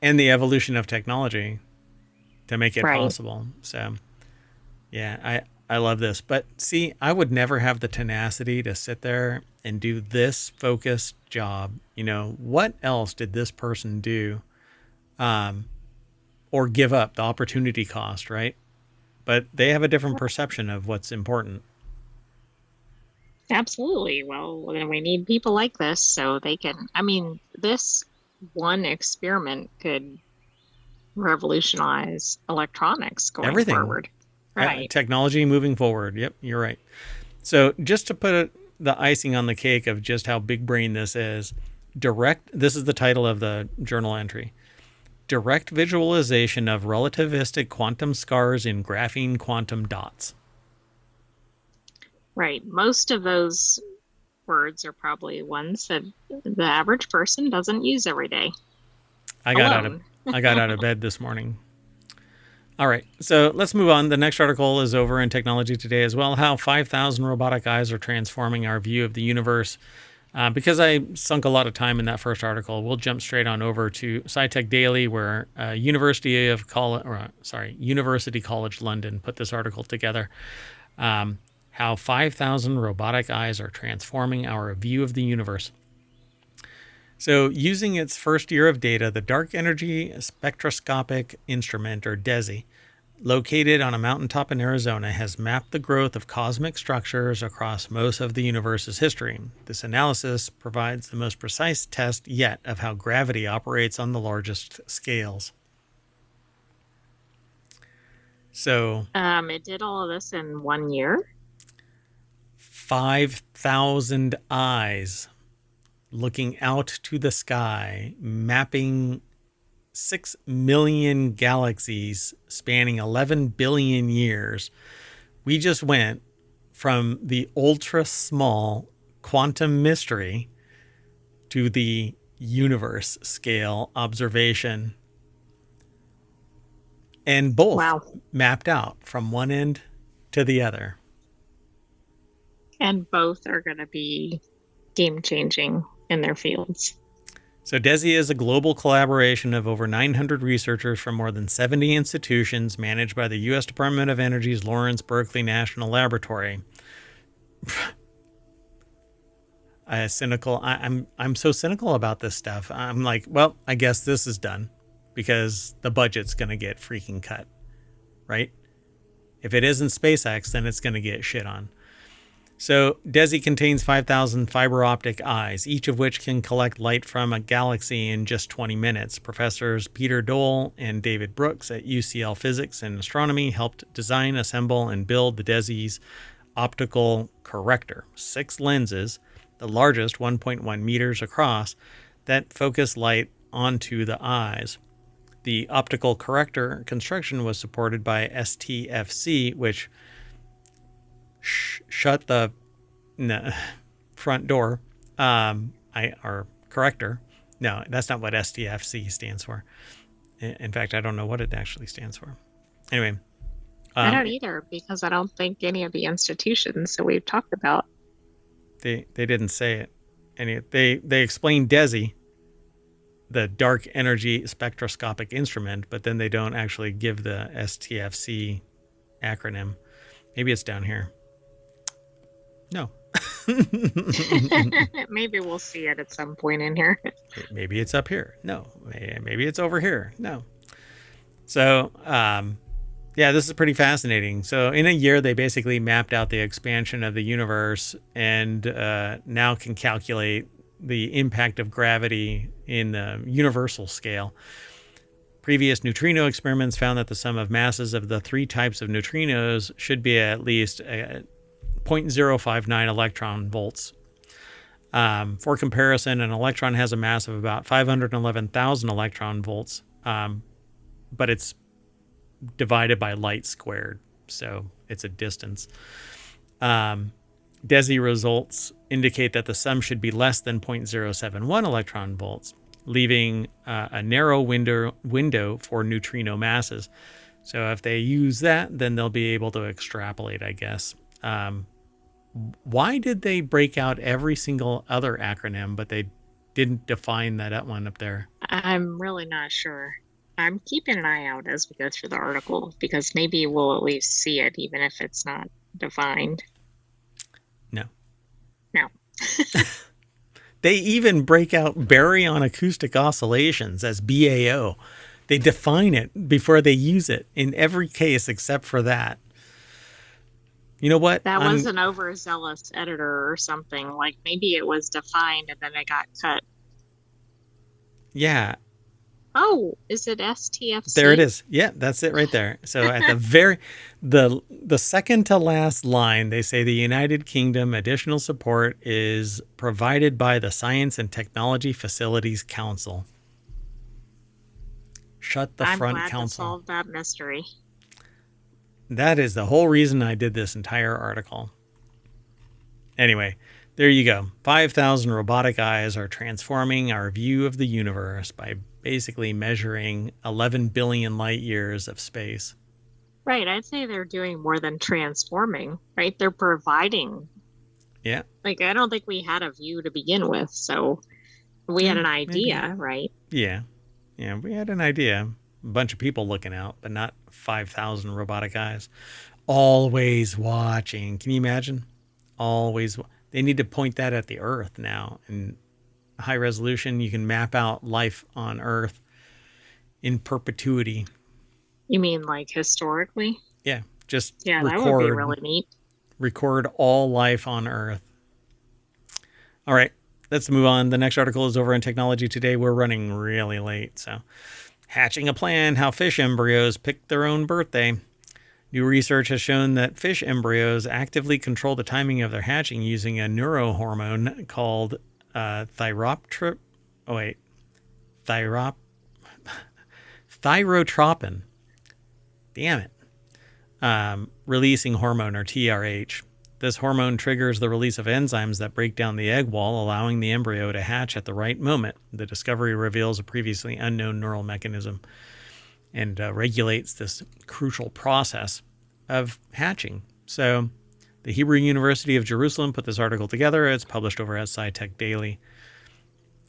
And the evolution of technology to make it possible. So, yeah, I love this. But see, I would never have the tenacity to sit there and do this focused job. You know, what else did this person do or give up the opportunity cost, right? But they have a different perception of what's important. Absolutely. Well, then we need people like this so they can, I mean, this one experiment could revolutionize electronics going forward. Right. Technology moving forward. Yep, you're right. So just to put the icing on the cake of just how big brain this is, this is the title of the journal entry. Direct visualization of relativistic quantum scars in graphene quantum dots. Right. Most of those words are probably ones that the average person doesn't use every day. I got out of bed this morning. All right, so let's move on. The next article is over in Technology Today as well. How 5,000 robotic eyes are transforming our view of the universe. Because I sunk a lot of time in that first article, we'll jump straight on over to SciTech Daily, where University College London put this article together. How 5,000 robotic eyes are transforming our view of the universe. So using its first year of data, the Dark Energy Spectroscopic Instrument, or DESI, located on a mountaintop in Arizona, has mapped the growth of cosmic structures across most of the universe's history. This analysis provides the most precise test yet of how gravity operates on the largest scales. So it did all of this in 1 year. 5,000 eyes looking out to the sky, mapping 6 million galaxies spanning 11 billion years, we just went from the ultra small quantum mystery to the universe scale observation. And both Wow. mapped out from one end to the other. And both are going to be game changing in their fields. So DESI is a global collaboration of over 900 researchers from more than 70 institutions managed by the U.S. Department of Energy's Lawrence Berkeley National Laboratory. I'm so cynical about this stuff. I'm like, well, I guess this is done because the budget's going to get freaking cut, right? If it isn't SpaceX, then it's going to get shit on. So DESI contains 5,000 fiber optic eyes, each of which can collect light from a galaxy in just 20 minutes. Professors Peter Dole and David Brooks at UCL Physics and Astronomy helped design, assemble, and build the DESI's optical corrector. 6 lenses, the largest 1.1 meters across, that focus light onto the eyes. The optical corrector construction was supported by STFC, which shut the front door, or corrector. No, that's not what STFC stands for. In fact, I don't know what it actually stands for. Anyway. I don't either, because I don't think any of the institutions that we've talked about. They didn't say it. They explained DESI, the dark energy spectroscopic instrument, but then they don't actually give the STFC acronym. Maybe it's down here. No. Maybe we'll see it at some point in here. Maybe it's up here. No. Maybe it's over here. No. So, yeah, this is pretty fascinating. So in a year, they basically mapped out the expansion of the universe and now can calculate the impact of gravity in the universal scale. Previous neutrino experiments found that the sum of masses of the 3 types of neutrinos should be at least 0.059 electron volts. For comparison, an electron has a mass of about 511,000 electron volts, but it's divided by light squared, so it's a distance. DESI results indicate that the sum should be less than 0.071 electron volts, leaving a narrow window for neutrino masses. So if they use that, then they'll be able to extrapolate, I guess. Why did they break out every single other acronym, but they didn't define that one up there? I'm really not sure. I'm keeping an eye out as we go through the article, because maybe we'll at least see it, even if it's not defined. No. No. They even break out baryon acoustic oscillations as BAO. They define it before they use it in every case except for that. You know what? That was an overzealous editor or something. Like maybe it was defined and then it got cut. Yeah. Oh, is it STFC? There it is. Yeah, that's it right there. So at the second to last line, they say the United Kingdom additional support is provided by the Science and Technology Facilities Council. Shut the front I'm glad council. to solve that mystery. That is the whole reason I did this entire article. Anyway, there you go. 5,000 robotic eyes are transforming our view of the universe by basically measuring 11 billion light years of space. Right. I'd say they're doing more than transforming, right? They're providing. Yeah. Like, I don't think we had a view to begin with. So we had an idea, maybe. Right? Yeah. Yeah, we had an idea. A bunch of people looking out, but not 5,000 robotic eyes. Always watching. Can you imagine? Always. They need to point that at the Earth now. In high resolution, you can map out life on Earth in perpetuity. You mean like historically? Yeah, just that would be really neat. Record all life on Earth. All right, let's move on. The next article is over on Technology Today. We're running really late, so hatching a plan, how fish embryos pick their own birthday. New research has shown that fish embryos actively control the timing of their hatching using a neurohormone called thyrotropin. Damn it. Releasing hormone, or TRH. This hormone triggers the release of enzymes that break down the egg wall, allowing the embryo to hatch at the right moment. The discovery reveals a previously unknown neural mechanism and regulates this crucial process of hatching. So the Hebrew University of Jerusalem put this article together. It's published over at SciTech Daily.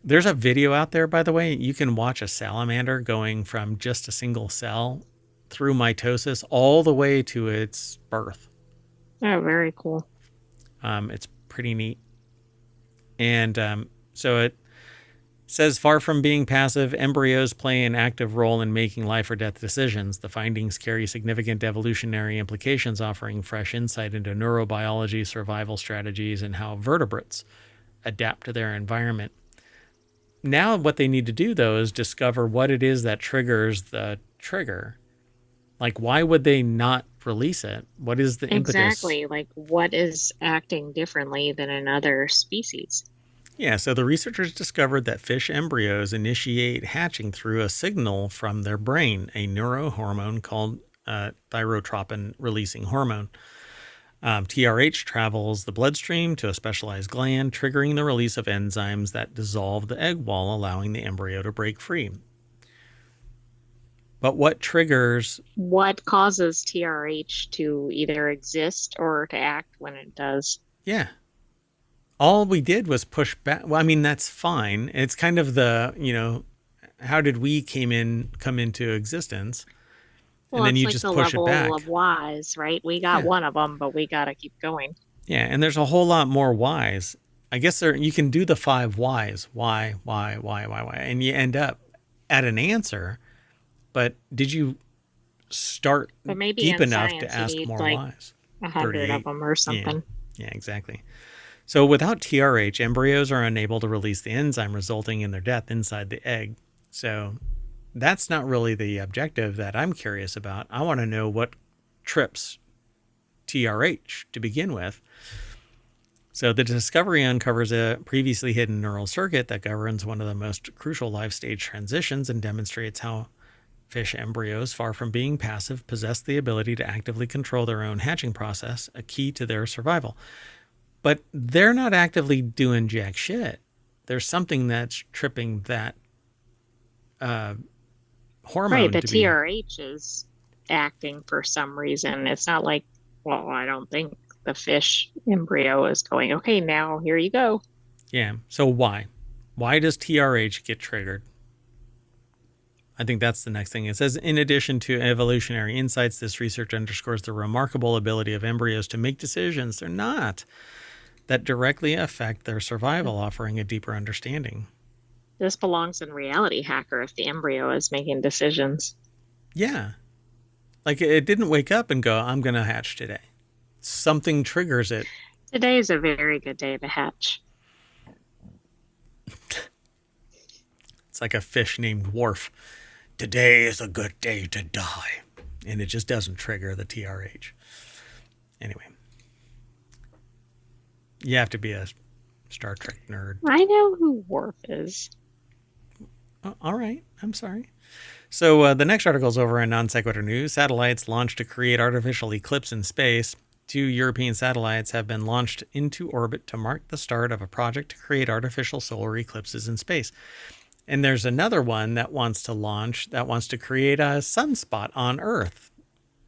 There's a video out there, by the way. You can watch a salamander going from just a single cell through mitosis all the way to its birth. Oh, very cool. It's pretty neat. And so it says, far from being passive, embryos play an active role in making life or death decisions. The findings carry significant evolutionary implications, offering fresh insight into neurobiology, survival strategies, and how vertebrates adapt to their environment. Now what they need to do, though, is discover what it is that triggers the trigger. Like, why would they not release it? What is the impetus? Exactly. Like, what is acting differently than another species? Yeah, so the researchers discovered that fish embryos initiate hatching through a signal from their brain, a neurohormone called thyrotropin releasing hormone. TRH travels the bloodstream to a specialized gland, triggering the release of enzymes that dissolve the egg wall, allowing the embryo to break free. But what causes TRH to either exist or to act when it does? Yeah. All we did was push back. Well, I mean, that's fine. It's kind of the, how did we come into existence? Well, and then it's you like just the push it back. level of whys, right? We got one of them, but we got to keep going. Yeah, and there's a whole lot more whys. I guess you can do the 5 whys. Why, and you end up at an answer. But did you start deep enough to ask more whys? 100 of them or something. Yeah, exactly. So without TRH, embryos are unable to release the enzyme, resulting in their death inside the egg. So that's not really the objective that I'm curious about. I want to know what trips TRH to begin with. So the discovery uncovers a previously hidden neural circuit that governs one of the most crucial life stage transitions and demonstrates how fish embryos, far from being passive, possess the ability to actively control their own hatching process, a key to their survival. But they're not actively doing jack shit. There's something that's tripping that hormone. Right, the TRH is acting for some reason. It's not like, well, I don't think the fish embryo is going, okay, now here you go. Yeah, so why? Why does TRH get triggered? I think that's the next thing. It says, in addition to evolutionary insights, this research underscores the remarkable ability of embryos to make decisions that directly affect their survival, offering a deeper understanding. This belongs in RealityHacker if the embryo is making decisions. Yeah. Like, it didn't wake up and go, I'm going to hatch today. Something triggers it. Today is a very good day to hatch. It's like a fish named Worf. Today is a good day to die. And it just doesn't trigger the TRH. Anyway. You have to be a Star Trek nerd. I know who Worf is. Oh, all right. I'm sorry. So the next article is over in Non Sequitur News. Satellites launched to create artificial eclipse in space. 2 European satellites have been launched into orbit to mark the start of a project to create artificial solar eclipses in space. And there's another one that wants to create a sunspot on Earth.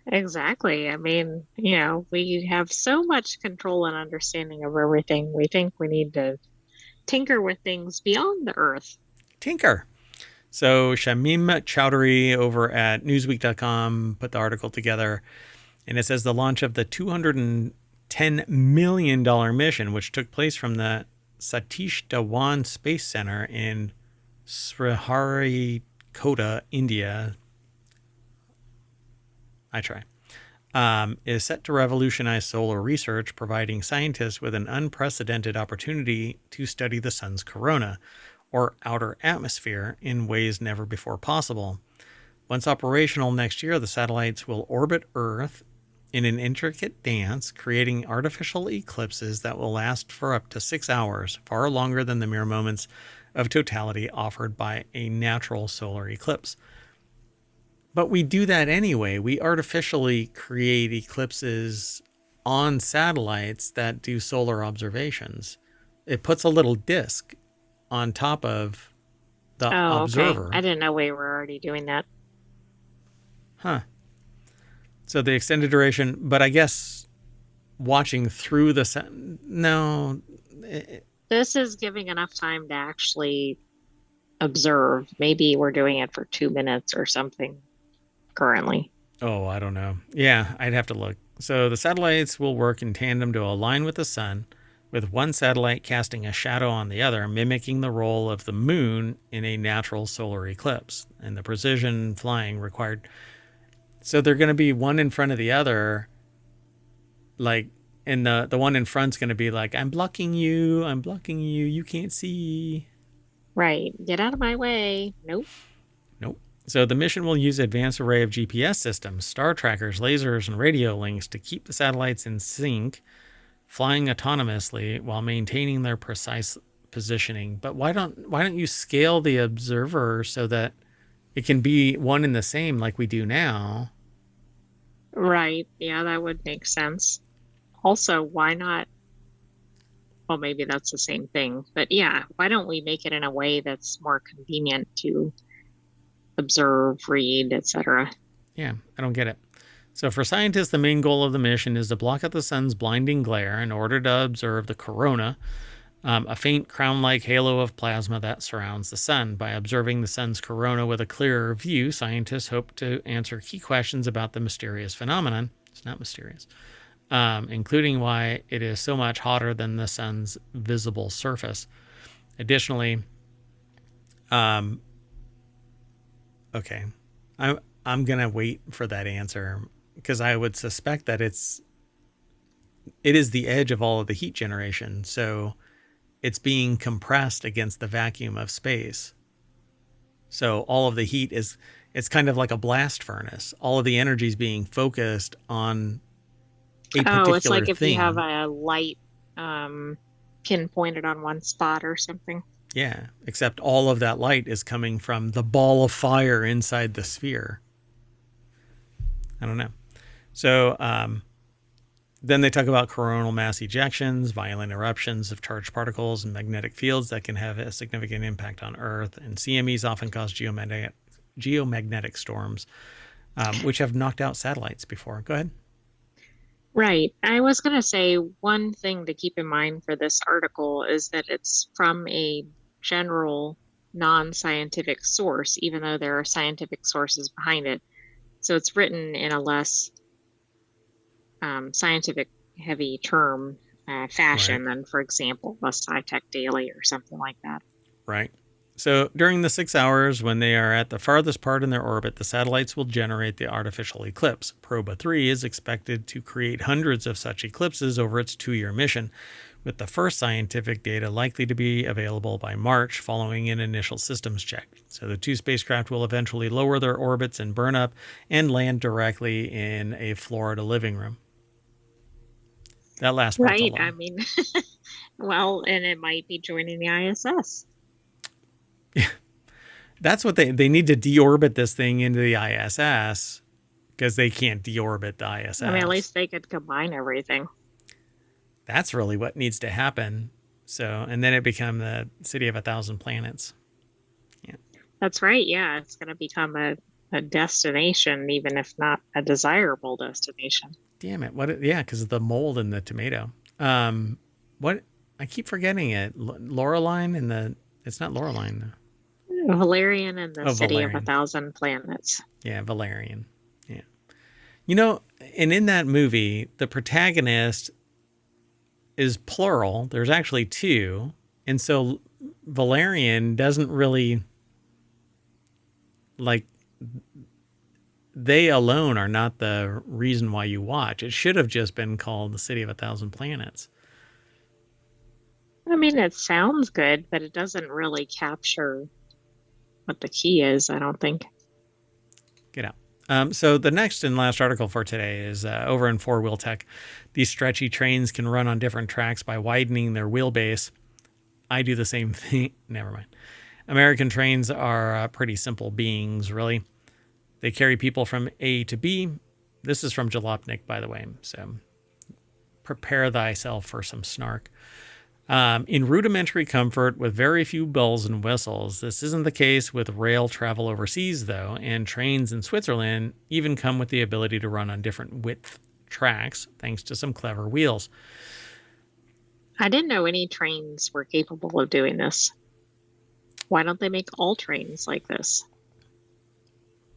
Exactly. I mean, we have so much control and understanding of everything. We think we need to tinker with things beyond the Earth. Tinker. So Shamim Chowdhury over at Newsweek.com put the article together, and it says the launch of the $210 million mission, which took place from the Satish Dhawan Space Center in Sriharikota, India. Is set to revolutionize solar research, providing scientists with an unprecedented opportunity to study the sun's corona, or outer atmosphere, in ways never before possible. Once operational next year, the satellites will orbit Earth in an intricate dance, creating artificial eclipses that will last for up to 6 hours, far longer than the mere moments of totality offered by a natural solar eclipse. But we do that anyway. We artificially create eclipses on satellites that do solar observations. It puts a little disk on top of the Oh, okay. I observer. didn't know we were already doing that. Huh. So the extended duration, but I guess watching through the no. This is giving enough time to actually observe. Maybe we're doing it for 2 minutes or something currently. Oh, I don't know. Yeah, I'd have to look. So the satellites will work in tandem to align with the sun, with one satellite casting a shadow on the other, mimicking the role of the moon in a natural solar eclipse, and the precision flying required. So they're going to be one in front of the other, like, and the one in front's going to be like, I'm blocking you, you can't see. Right. Get out of my way. Nope. Nope. So the mission will use advanced array of GPS systems, star trackers, lasers, and radio links to keep the satellites in sync, flying autonomously while maintaining their precise positioning. But why don't you scale the observer so that it can be one and the same like we do now? Right. Yeah, that would make sense. Also, why not? Well, maybe that's the same thing. But yeah, why don't we make it in a way that's more convenient to observe, read, etc.? Yeah, I don't get it. So for scientists, the main goal of the mission is to block out the sun's blinding glare in order to observe the corona, a faint crown-like halo of plasma that surrounds the sun. By observing the sun's corona with a clearer view, scientists hope to answer key questions about the mysterious phenomenon. It's not mysterious. Including why it is so much hotter than the sun's visible surface. Additionally, okay, I'm gonna wait for that answer because I would suspect that it is the edge of all of the heat generation, so it's being compressed against the vacuum of space. So all of the heat it's kind of like a blast furnace. All of the energy is being focused on a Oh, it's particular like if you have thing. a light pinpointed on one spot or something. Yeah, except all of that light is coming from the ball of fire inside the sphere. I don't know. So then they talk about coronal mass ejections, violent eruptions of charged particles, and magnetic fields that can have a significant impact on Earth. And CMEs often cause geomagnetic storms, which have knocked out satellites before. Go ahead. Right. I was going to say one thing to keep in mind for this article is that it's from a general non-scientific source, even though there are scientific sources behind it. So it's written in a less scientific heavy term Right. fashion than, for example, a SciTech Daily or something like that. Right. So during the 6 hours when they are at the farthest part in their orbit, the satellites will generate the artificial eclipse. Proba 3 is expected to create hundreds of such eclipses over its 2-year mission, with the first scientific data likely to be available by March following an initial systems check. So the 2 spacecraft will eventually lower their orbits and burn up and land directly in a Florida living room. That last part's a Right. I lie. mean, well, and it might be joining the ISS. That's what they need to deorbit this thing into the ISS because they can't deorbit the I mean, at ISS. least they could combine everything. That's really what needs to happen. So, and then it become the city of 1,000 planets. Yeah. That's right. Yeah, it's going to become a destination, even if not a desirable destination. Damn it. What? Yeah, because of the mold in the tomato. What? I keep forgetting it. Laureline and the. It's not Laureline. Valerian and the Oh, City of a Valerian. Thousand Planets. Yeah, Valerian. Yeah. You know, and in that movie, the protagonist is plural. There's actually 2. And so Valerian doesn't really like they alone are not the reason why you watch. It should have just been called The City of 1,000 Planets. I mean, it sounds good, but it doesn't really capture what the key is, I don't think. Get out. So the next and last article for today is over in 4-wheel tech. These stretchy trains can run on different tracks by widening their wheelbase. I do the same thing. Never mind. American trains are pretty simple beings, really. They carry people from A to B. This is from Jalopnik, by the way, so prepare thyself for some snark. In rudimentary comfort with very few bells and whistles. This isn't the case with rail travel overseas, though, and trains in Switzerland even come with the ability to run on different width tracks thanks to some clever wheels. I didn't know any trains were capable of doing this. Why don't they make all trains like this?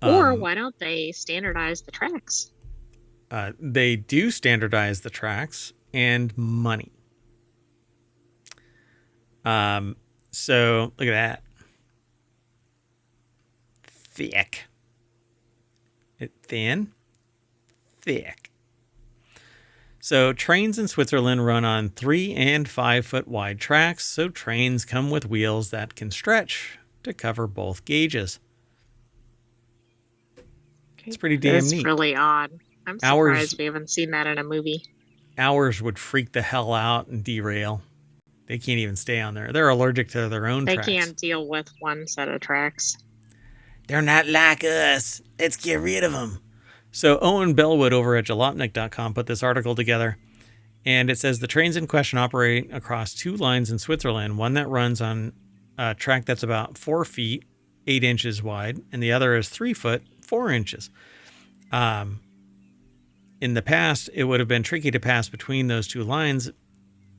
Or why don't they standardize the tracks? They do standardize the tracks and money. So look at that. Thick. Thin. Thick. So trains in Switzerland run on 3 and 5 foot wide tracks. So trains come with wheels that can stretch to cover both gauges. It's pretty damn neat. It's really odd. I'm surprised we haven't seen that in a movie. Ours would freak the hell out and derail. They can't even stay on there. They're allergic to their own tracks. They can't deal with one set of tracks. They're not like us. Let's get rid of them. So Owen Bellwood over at jalopnik.com put this article together. And it says the trains in question operate across 2 lines in Switzerland. One that runs on a track that's about 4 feet, 8 inches wide. And the other is 3 foot, 4 inches. In the past, it would have been tricky to pass between those 2 lines,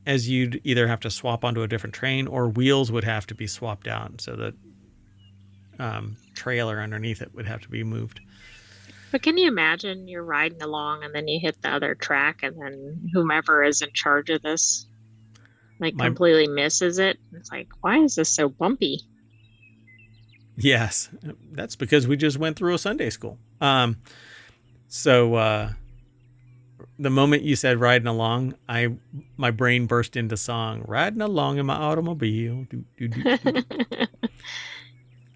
as you'd either have to swap onto a different train or wheels would have to be swapped out. So the trailer underneath it would have to be moved. But can you imagine you're riding along and then you hit the other track and then whomever is in charge of this completely misses it? It's like, why is this so bumpy? Yes, that's because we just went through a Sunday school. The moment you said riding along, my brain burst into song. Riding along in my automobile.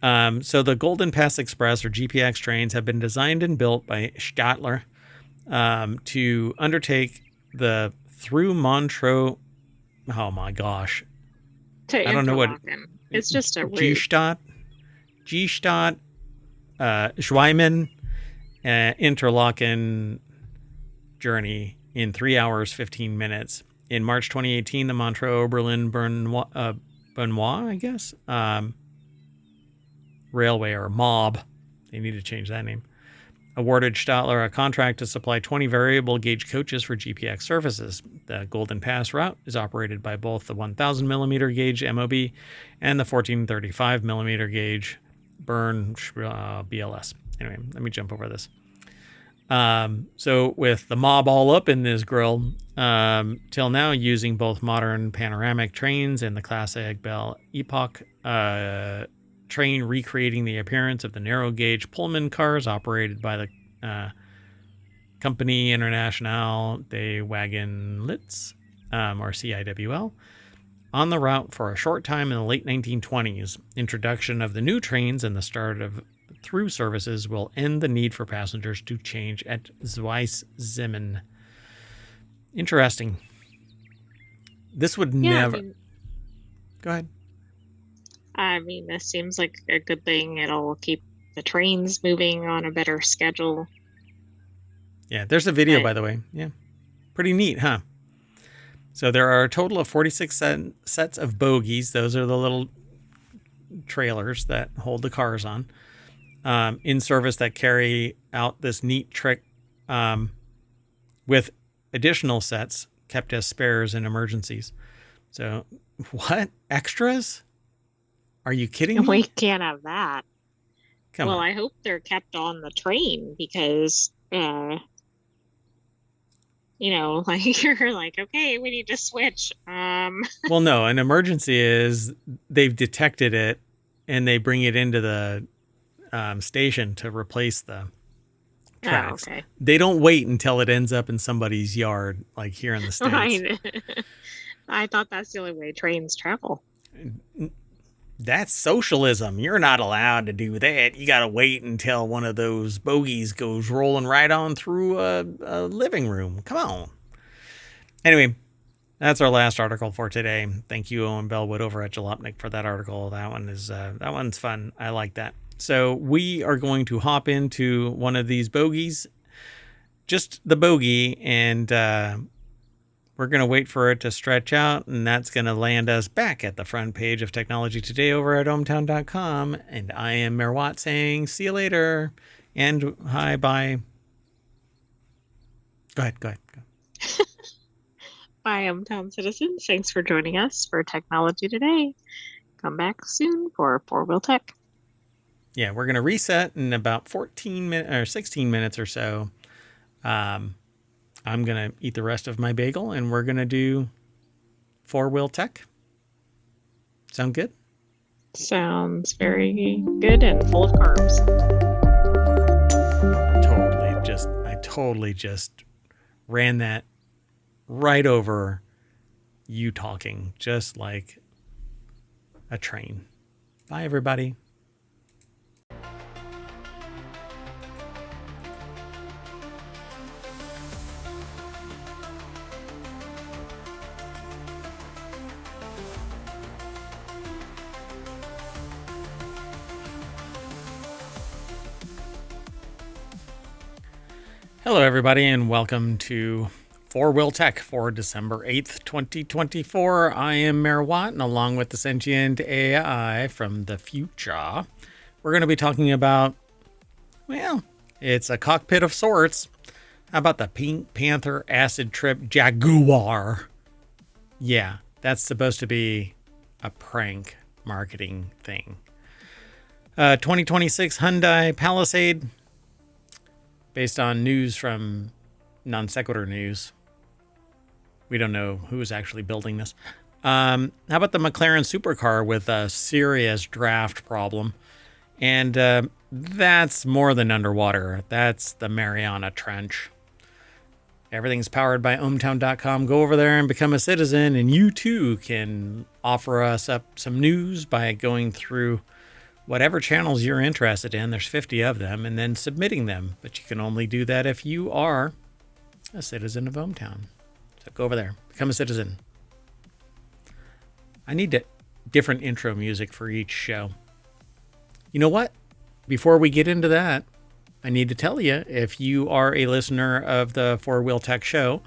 So the Golden Pass Express or GPX trains have been designed and built by Stadler to undertake the through Montreux. Oh my gosh. I don't know what. It's just a route. Gstaad, Schweimen, Interlaken journey in 3 hours, 15 minutes. In March 2018, the Montreux Oberlin Benoit, I guess, Railway or MOB, they need to change that name, awarded Stadler a contract to supply 20 variable gauge coaches for GPX services. The Golden Pass route is operated by both the 1,000 millimeter gauge MOB and the 1435 millimeter gauge Bern BLS. Anyway, let me jump over this. So with the mob all up in this grill, till now using both modern panoramic trains and the classic Belle Epoque train recreating the appearance of the narrow gauge Pullman cars operated by the Compagnie Internationale des Wagonlits, or CIWL, on the route for a short time in the late 1920s. Introduction of the new trains and the start of through services will end the need for passengers to change at Zweisimmen. Interesting. This would never... Go ahead. I mean, this seems like a good thing. It'll keep the trains moving on a better schedule. Yeah, there's a video, by the way. Yeah. Pretty neat, huh? So there are a total of 46 sets of bogies. Those are the little trailers that hold the cars on. In service that carry out this neat trick with additional sets kept as spares in emergencies. So, what? Extras? Are you kidding me? We can't have that. Come on. I hope they're kept on the train because, you're like, okay, we need to switch. Well, no, an emergency is they've detected it and they bring it into the station to replace the tracks. Oh, okay. They don't wait until it ends up in somebody's yard, like here in the States. Right. I thought that's the only way trains travel. That's socialism. You're not allowed to do that. You got to wait until one of those bogies goes rolling right on through a living room. Come on. Anyway, that's our last article for today. Thank you, Owen Bellwood over at Jalopnik for that article. That one's fun. I like that. So we are going to hop into one of these bogies, just the bogey, and we're going to wait for it to stretch out, and that's going to land us back at the front page of Technology Today over at ohmtown.com. And I am Mayor Watt saying, see you later, and hi, bye. Go ahead. Bye, hometown citizens. Thanks for joining us for Technology Today. Come back soon for Four Wheel Tech. Yeah, we're going to reset in about 14 minutes or 16 minutes or so. I'm going to eat the rest of my bagel, and we're going to do Four Wheel Tech. Sound good? Sounds very good and full of carbs. I totally just ran that right over you talking, just like a train. Bye, everybody. Hello, everybody, and welcome to Four Wheel Tech for December 8th, 2024. I am Mayor Watt, and along with the sentient AI from the future, we're going to be talking about, well, it's a cockpit of sorts. How about the Pink Panther Acid Trip Jaguar? Yeah, that's supposed to be a prank marketing thing. 2026 Hyundai Palisade, based on news from Non Sequitur News. We don't know who is actually building this. How about the McLaren supercar with a serious draft problem? And that's more than underwater. That's the Mariana Trench. Everything's powered by ohmtown.com. Go over there and become a citizen, and you too can offer us up some news by going through whatever channels you're interested in. There's 50 of them, and then submitting them. But you can only do that if you are a citizen of ohmtown. So go over there, become a citizen. I need different intro music for each show. You know what? Before we get into that, I need to tell you, if you are a listener of the Four Wheel Tech Show,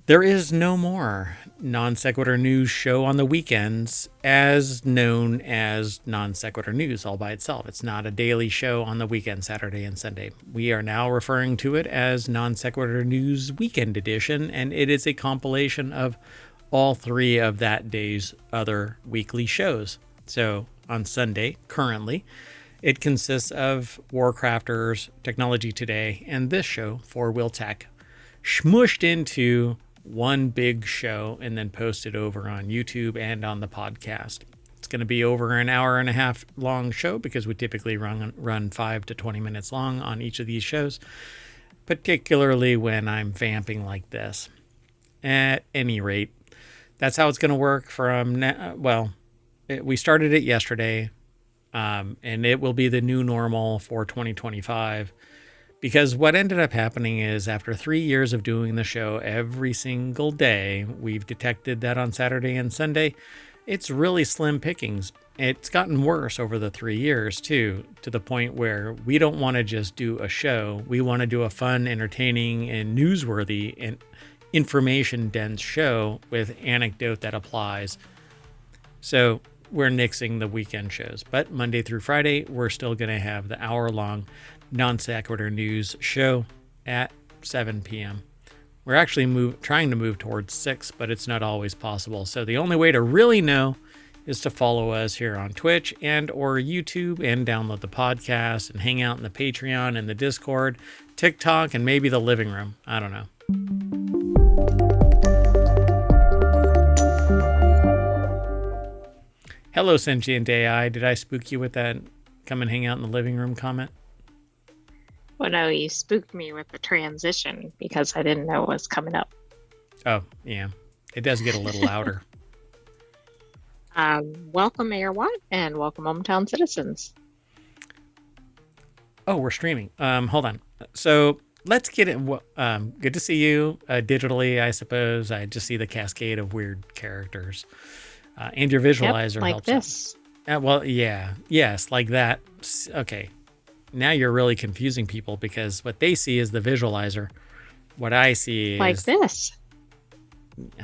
there is no more Non Sequitur News show on the weekends, as known as Non Sequitur News all by itself. It's not a daily show on the weekend, Saturday and Sunday. We are now referring to it as Non Sequitur News Weekend Edition, and it is a compilation of all three of that day's other weekly shows. So on Sunday, currently, it consists of WarCrafters, Technology Today, and this show, Four Wheel Tech, smushed into one big show and then posted over on YouTube and on the podcast. It's going to be over an hour and a half long show because we typically run 5 to 20 minutes long on each of these shows, particularly when I'm vamping like this. At any rate, that's how it's going to work from now. We started it yesterday, and it will be the new normal for 2025. Because what ended up happening is, after 3 years of doing the show every single day, we've detected that on Saturday and Sunday, it's really slim pickings. It's gotten worse over the 3 years, too, to the point where we don't want to just do a show. We want to do a fun, entertaining, and newsworthy and information-dense show with anecdote that applies. So we're nixing the weekend shows. But Monday through Friday, we're still going to have the hour-long Non Sequitur News show at 7 p.m. We're actually trying to move towards 6, but it's not always possible. So the only way to really know is to follow us here on Twitch and or YouTube, and download the podcast and hang out in the Patreon and the Discord, TikTok, and maybe the living room. I don't know. Hello, sentient AI. Did I spook you with that come and hang out in the living room comment? Well, no, you spooked me with the transition because I didn't know it was coming up. Oh, yeah. It does get a little louder. Welcome, Mayor Watt, and welcome, hometown citizens. Oh, we're streaming. Hold on. So let's get it. Good to see you digitally, I suppose. I just see the cascade of weird characters. And your visualizer like helps this. Well, yeah. Yes, like that. Okay. Now you're really confusing people because what they see is the visualizer. What I see Like is this.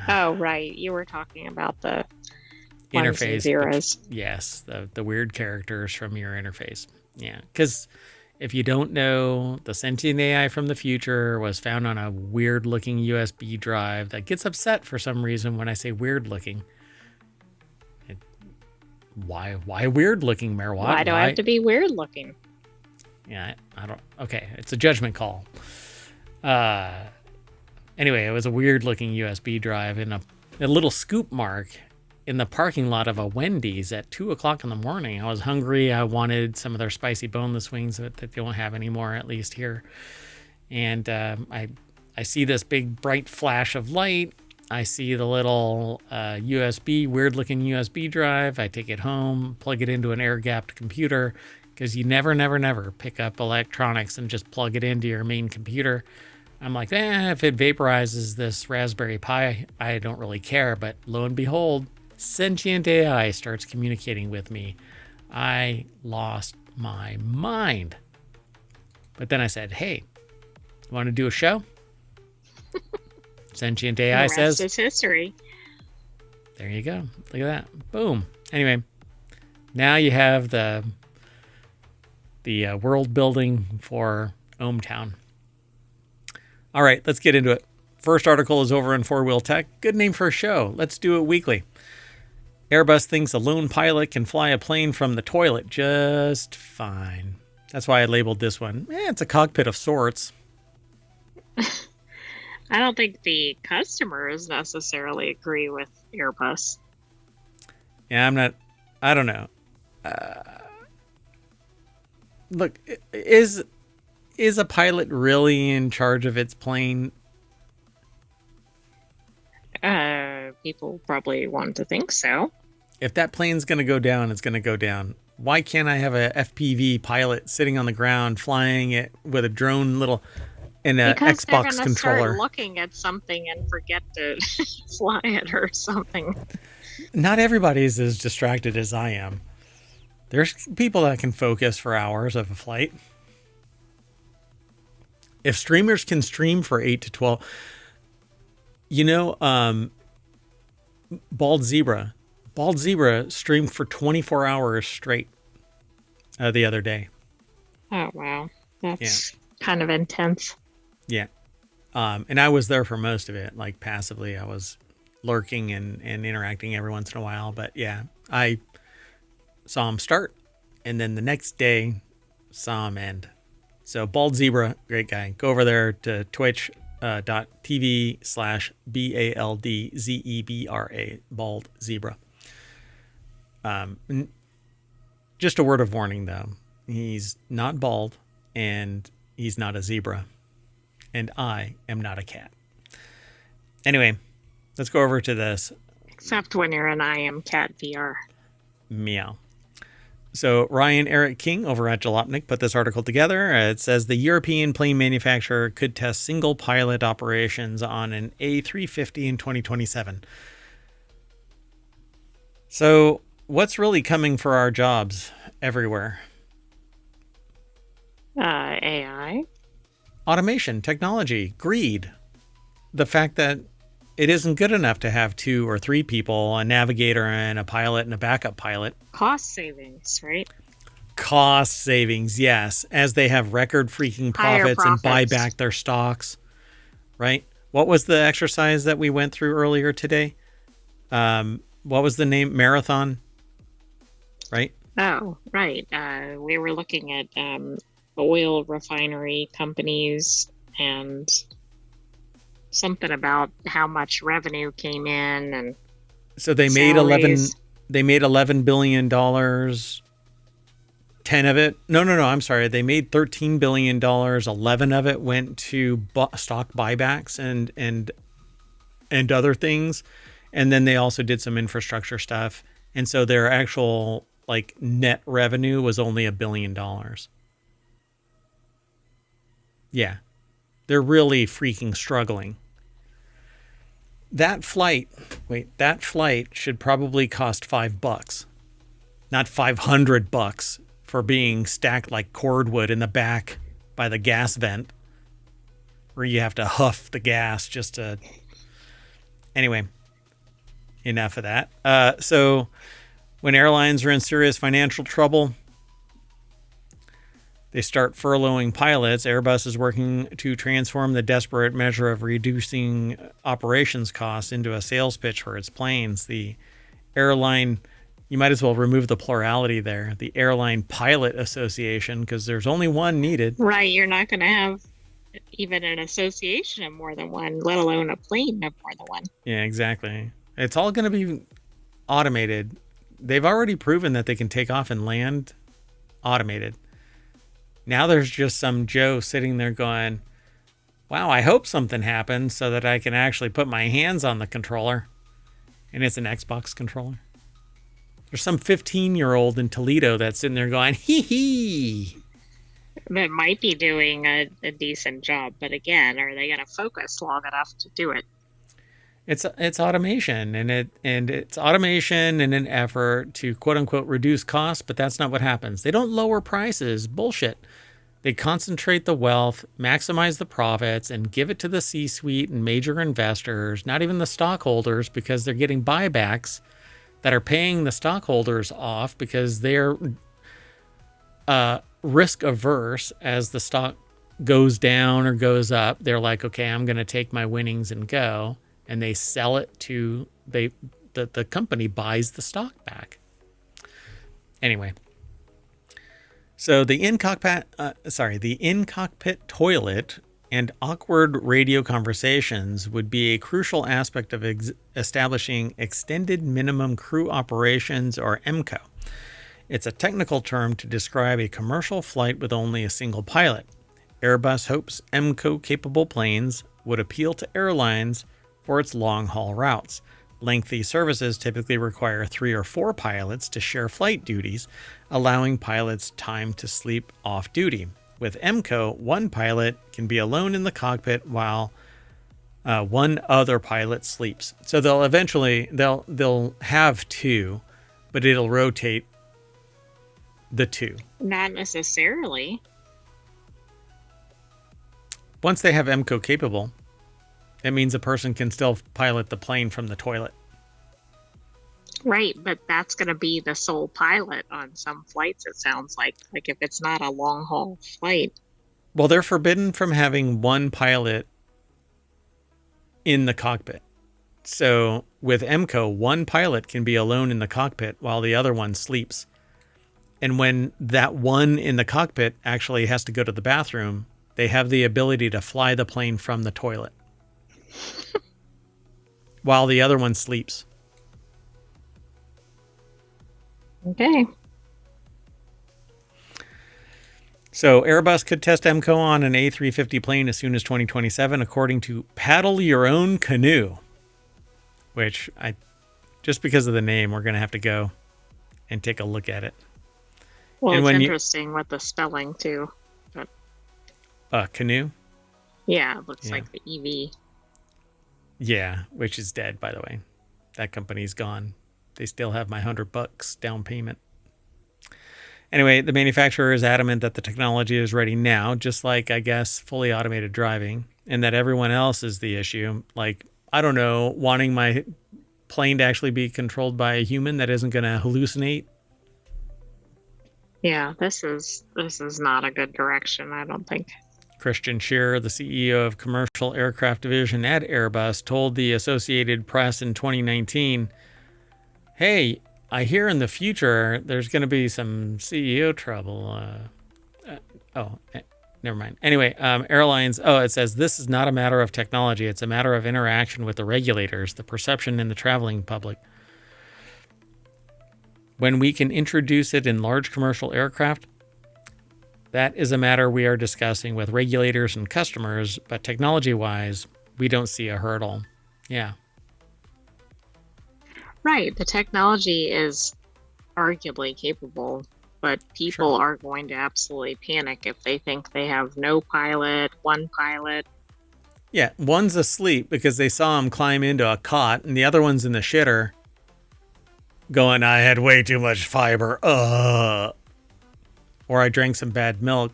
Oh, right. You were talking about the ones and interface. zeros. Yes, the weird characters from your interface. Yeah, because if you don't know, the sentient AI from the future was found on a weird looking USB drive that gets upset for some reason when I say weird looking. Why weird looking, Merwat? Why do I have Why? to be weird looking? Yeah, I don't. Okay, it's a judgment call. Uh, anyway, it was a weird looking USB drive in a little scoop mark in the parking lot of a Wendy's at 2 o'clock in the morning. I was hungry. I wanted some of their spicy boneless wings that they don't have anymore, at least here. And I see this big bright flash of light. I see the little USB, weird looking USB drive. I take it home, plug it into an air gapped computer because you never pick up electronics and just plug it into your main computer. I'm like, if it vaporizes this Raspberry Pi, I don't really care. But lo and behold, sentient AI starts communicating with me. I lost my mind. But then I said, hey, you want to do a show? Sentient AI The rest says, is history. there you go. Look at that. Boom. Anyway, now you have the world building for ohmTown. All right, let's get into it. First article is over in Four Wheel Tech. Good name for a show. Let's do it weekly. Airbus thinks a lone pilot can fly a plane from the toilet just fine. That's why I labeled this one. It's a cockpit of sorts. I don't think the customers necessarily agree with Airbus. Yeah, I don't know. Look, is a pilot really in charge of its plane? People probably want to think so. If that plane's going to go down, it's going to go down. Why can't I have a FPV pilot sitting on the ground flying it with a drone and an Because they're Xbox gonna controller? start looking at something and forget to fly it or something. Not everybody is as distracted as I am. There's people that can focus for hours of a flight. If streamers can stream for 8 to 12, Bald Zebra streamed for 24 hours straight the other day. Oh, wow. That's kind of intense. Yeah. And I was there for most of it, like passively. I was lurking and interacting every once in a while. But yeah, I saw him start, and then the next day saw him end. So Bald Zebra, great guy. Go over there to twitch.tv/BALDZEBRA, Bald Zebra. Just a word of warning, though. He's not bald, and he's not a zebra. And I am not a cat. Anyway, let's go over to this. Except when you're in I Am Cat VR. Meow. So Ryan Eric King over at Jalopnik put this article together. It says the European plane manufacturer could test single pilot operations on an A350 in 2027. So what's really coming for our jobs everywhere? AI. Automation, technology, greed. The fact that it isn't good enough to have 2 or 3 people, a navigator and a pilot and a backup pilot. Cost savings, right? Cost savings, yes, as they have record freaking profits and buy back their stocks, right? What was the exercise that we went through earlier today? What was the name? Marathon, right? Oh, right. We were looking at oil refinery companies and something about how much revenue came in, and so they made salaries. $11 billion. 10 of it. No. I'm sorry. They made $13 billion. 11 of it went to stock buybacks and other things. And then they also did some infrastructure stuff. And so their actual net revenue was only $1 billion. Yeah. They're really freaking struggling. That flight should probably cost $5. not $500 for being stacked like cordwood in the back by the gas vent, where you have to huff the gas just to. Anyway, enough of that. So when airlines are in serious financial trouble, they start furloughing pilots. Airbus is working to transform the desperate measure of reducing operations costs into a sales pitch for its planes. The airline, you might as well remove the plurality there, the Airline Pilot Association, because there's only one needed. Right, you're not going to have even an association of more than one, let alone a plane of more than one. Yeah, exactly. It's all going to be automated. They've already proven that they can take off and land automated. Now there's just some Joe sitting there going, wow, I hope something happens so that I can actually put my hands on the controller. And it's an Xbox controller. There's some 15-year-old in Toledo that's sitting there going, hee hee. That might be doing a decent job, but again, are they going to focus long enough to do it? It's automation, and it's automation in an effort to quote unquote reduce costs, but that's not what happens. They don't lower prices. Bullshit. They concentrate the wealth, maximize the profits, and give it to the C-suite and major investors, not even the stockholders, because they're getting buybacks that are paying the stockholders off because they're risk averse. As the stock goes down or goes up, they're like, okay, I'm going to take my winnings and go. And they sell it to the company buys the stock back. Anyway, so the in-cockpit toilet and awkward radio conversations would be a crucial aspect of establishing extended minimum crew operations, or EMCO. It's a technical term to describe a commercial flight with only a single pilot. Airbus hopes EMCO-capable planes would appeal to airlines for its long-haul routes. Lengthy services typically require 3 or 4 pilots to share flight duties, allowing pilots time to sleep off duty. With EMCO, one pilot can be alone in the cockpit while one other pilot sleeps. So they'll have 2, but it'll rotate the 2. Not necessarily. Once they have EMCO capable, it means a person can still pilot the plane from the toilet. Right, but that's going to be the sole pilot on some flights, it sounds like. Like if it's not a long-haul flight. Well, they're forbidden from having one pilot in the cockpit. So with EMCO, one pilot can be alone in the cockpit while the other one sleeps. And when that one in the cockpit actually has to go to the bathroom, they have the ability to fly the plane from the toilet while the other one sleeps. Okay. So Airbus could test EMCO on an A350 plane as soon as 2027, according to Paddle Your Own Canoe, which just because of the name, we're going to have to go and take a look at it. Well, and it's interesting with the spelling too. But, canoe? Yeah, it looks like the EV. Yeah, which is dead, by the way. That company's gone. They still have my $100 down payment. Anyway, the manufacturer is adamant that the technology is ready now, just like, I guess, fully automated driving, and that everyone else is the issue. Like, I don't know, wanting my plane to actually be controlled by a human that isn't going to hallucinate. Yeah, this is not a good direction, I don't think. Christian Scherer, the CEO of Commercial Aircraft Division at Airbus, told the Associated Press in 2019, hey, I hear in the future there's going to be some CEO trouble. Never mind. Anyway, airlines, it says this is not a matter of technology. It's a matter of interaction with the regulators, the perception in the traveling public. When we can introduce it in large commercial aircraft, that is a matter we are discussing with regulators and customers, but technology-wise, we don't see a hurdle. Yeah. Right. The technology is arguably capable, but people are going to absolutely panic if they think they have no pilot, one pilot. Yeah, one's asleep because they saw him climb into a cot, and the other one's in the shitter. going, I had way too much fiber. Or I drank some bad milk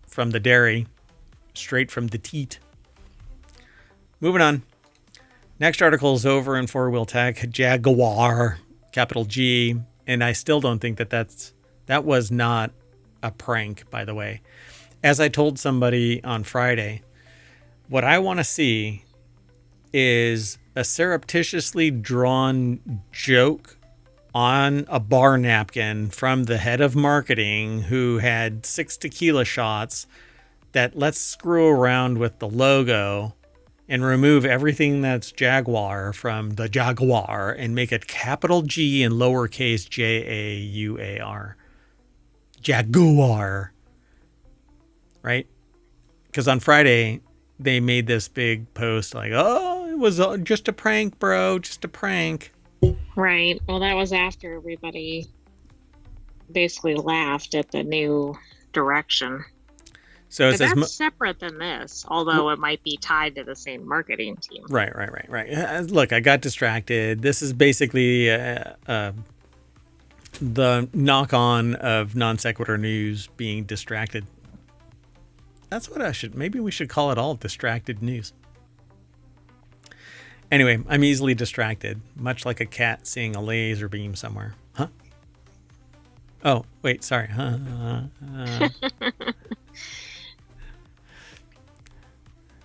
from the dairy, straight from the teat. Moving on. Next article is over in Four Wheel Tech. Jaguar, capital G. And I still don't think that was not a prank, by the way. As I told somebody on Friday, what I want to see is a surreptitiously drawn joke on a bar napkin from the head of marketing who had 6 tequila shots that let's screw around with the logo and remove everything that's Jaguar from the Jaguar and make it capital G and lowercase Jauar. Jaguar. Right? Because on Friday, they made this big post like, oh, it was just a prank, bro. Just a prank. Right. Well, that was after everybody basically laughed at the new direction. So it But says that's separate than this, although it might be tied to the same marketing team. Right. Look, I got distracted. This is basically the knock-on of Non Sequitur News being distracted. That's what maybe we should call it all distracted news. Anyway, I'm easily distracted, much like a cat seeing a laser beam somewhere. Huh? Oh, wait, sorry.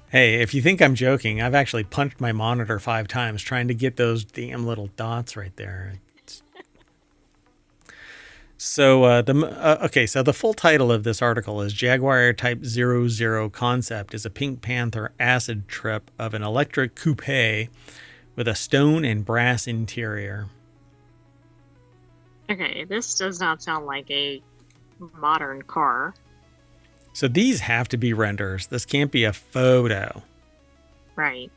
Hey, if you think I'm joking, I've actually punched my monitor 5 times trying to get those damn little dots right there. So so the full title of this article is Jaguar Type 00 concept is a Pink Panther acid trip of an electric coupe with a stone and brass interior. Okay, this does not sound like a modern car. So these have to be renders. This can't be a photo. Right.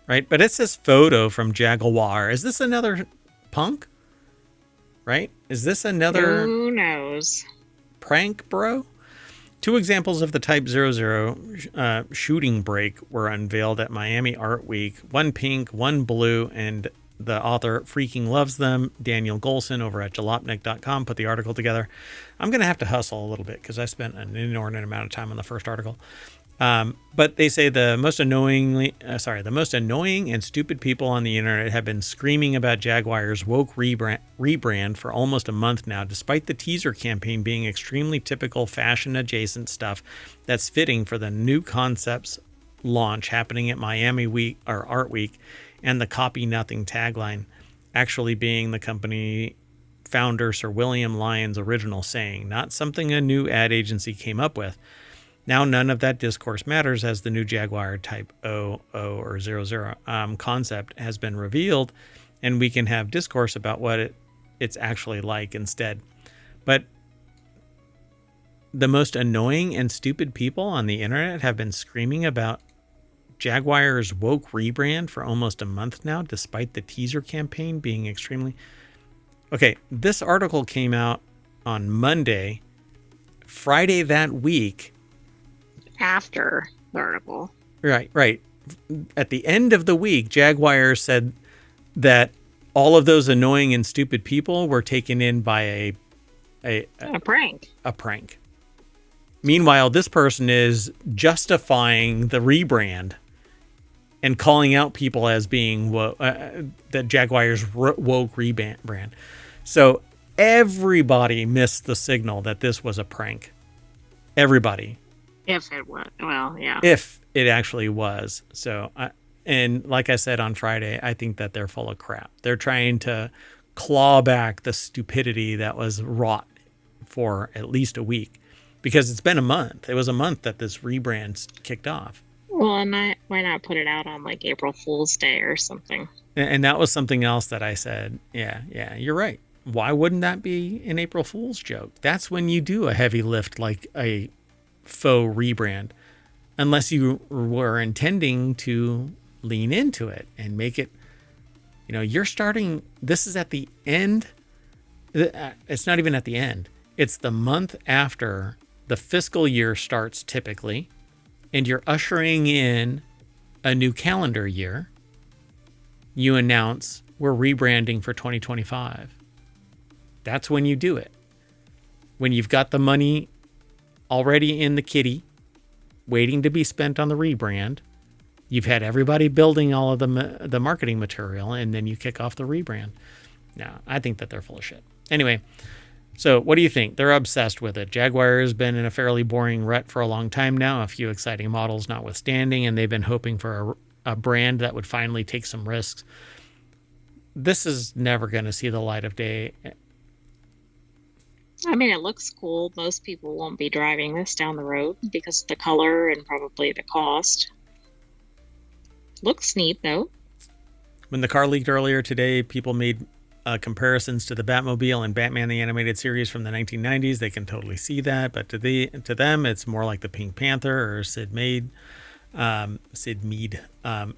Right? But it says photo from Jaguar. Is this another punk? Right? Is this another... Who knows? Prank, bro? 2 examples of the Type 00 shooting brake were unveiled at Miami Art Week. One pink, one blue, and the author freaking loves them. Daniel Golson over at jalopnik.com put the article together. I'm going to have to hustle a little bit because I spent an inordinate amount of time on the first article. But they say the most annoying and stupid people on the internet have been screaming about Jaguar's woke rebrand for almost a month now, despite the teaser campaign being extremely typical fashion adjacent stuff that's fitting for the new concepts launch happening at Miami Week or Art Week, and the copy nothing tagline actually being the company founder Sir William Lyon's original saying, not something a new ad agency came up with. Now none of that discourse matters as the new Jaguar Type 00 or 00 concept has been revealed, and we can have discourse about what it's actually like instead. But the most annoying and stupid people on the internet have been screaming about Jaguar's woke rebrand for almost a month now, despite the teaser campaign being extremely... Okay, this article came out on Monday. Friday that week... After the article. Right. At the end of the week, Jaguar said that all of those annoying and stupid people were taken in by a prank. A prank. Meanwhile, this person is justifying the rebrand and calling out people as being that Jaguar's woke rebrand. So everybody missed the signal that this was a prank. Everybody. If it was. Well, yeah. If it actually was. So, and like I said on Friday, I think that they're full of crap. They're trying to claw back the stupidity that was wrought for at least a week. Because it's been a month. It was a month that this rebrand kicked off. Well, and why not put it out on like April Fool's Day or something? And that was something else that I said, yeah, you're right. Why wouldn't that be an April Fool's joke? That's when you do a heavy lift like a faux rebrand. Unless you were intending to lean into it and make it, you're starting, this is at the end. It's not even at the end. It's the month after the fiscal year starts typically, and you're ushering in a new calendar year. You announce we're rebranding for 2025. That's when you do it. When you've got the money already in the kitty, waiting to be spent on the rebrand, you've had everybody building all of the marketing material, and then you kick off the rebrand. No, I think that they're full of shit. Anyway, so what do you think? They're obsessed with it. Jaguar has been in a fairly boring rut for a long time now, a few exciting models notwithstanding, and they've been hoping for a brand that would finally take some risks. This is never going to see the light of day. I mean, it looks cool. Most people won't be driving this down the road because of the color and probably the cost. Looks neat, though. When the car leaked earlier today, people made comparisons to the Batmobile and Batman the Animated Series from the 1990s. They can totally see that, but to them, it's more like the Pink Panther or Sid Mead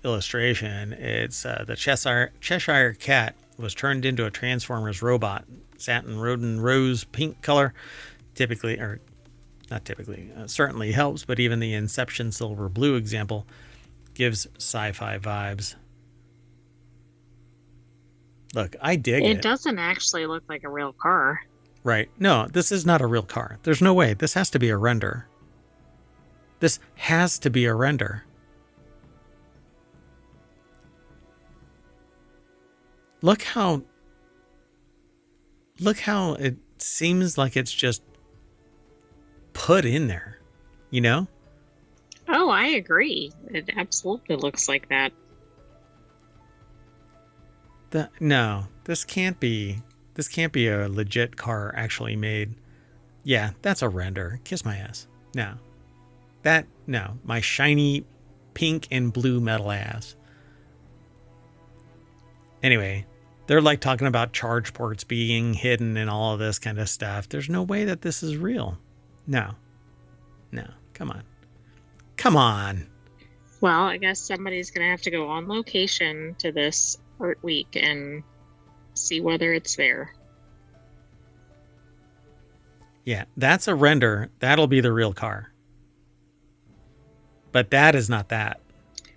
illustration. It's the Cheshire Cat was turned into a Transformers robot. Satin rodent rose pink color certainly helps, but even the Inception silver blue example gives sci-fi vibes. Look, I dig it. It doesn't actually look like a real car. Right. No, this is not a real car. There's no way. This has to be a render. This has to be a render. Look how it seems like it's just put in there, you know? Oh, I agree. It absolutely looks like that. No, this can't be a legit car actually made. Yeah, that's a render. Kiss my ass. No. My shiny pink and blue metal ass. Anyway, they're like talking about charge ports being hidden and all of this kind of stuff. There's no way that this is real. No, come on. Well, I guess somebody's going to have to go on location to this art week and see whether it's there. Yeah, that's a render. That'll be the real car. But that is not that.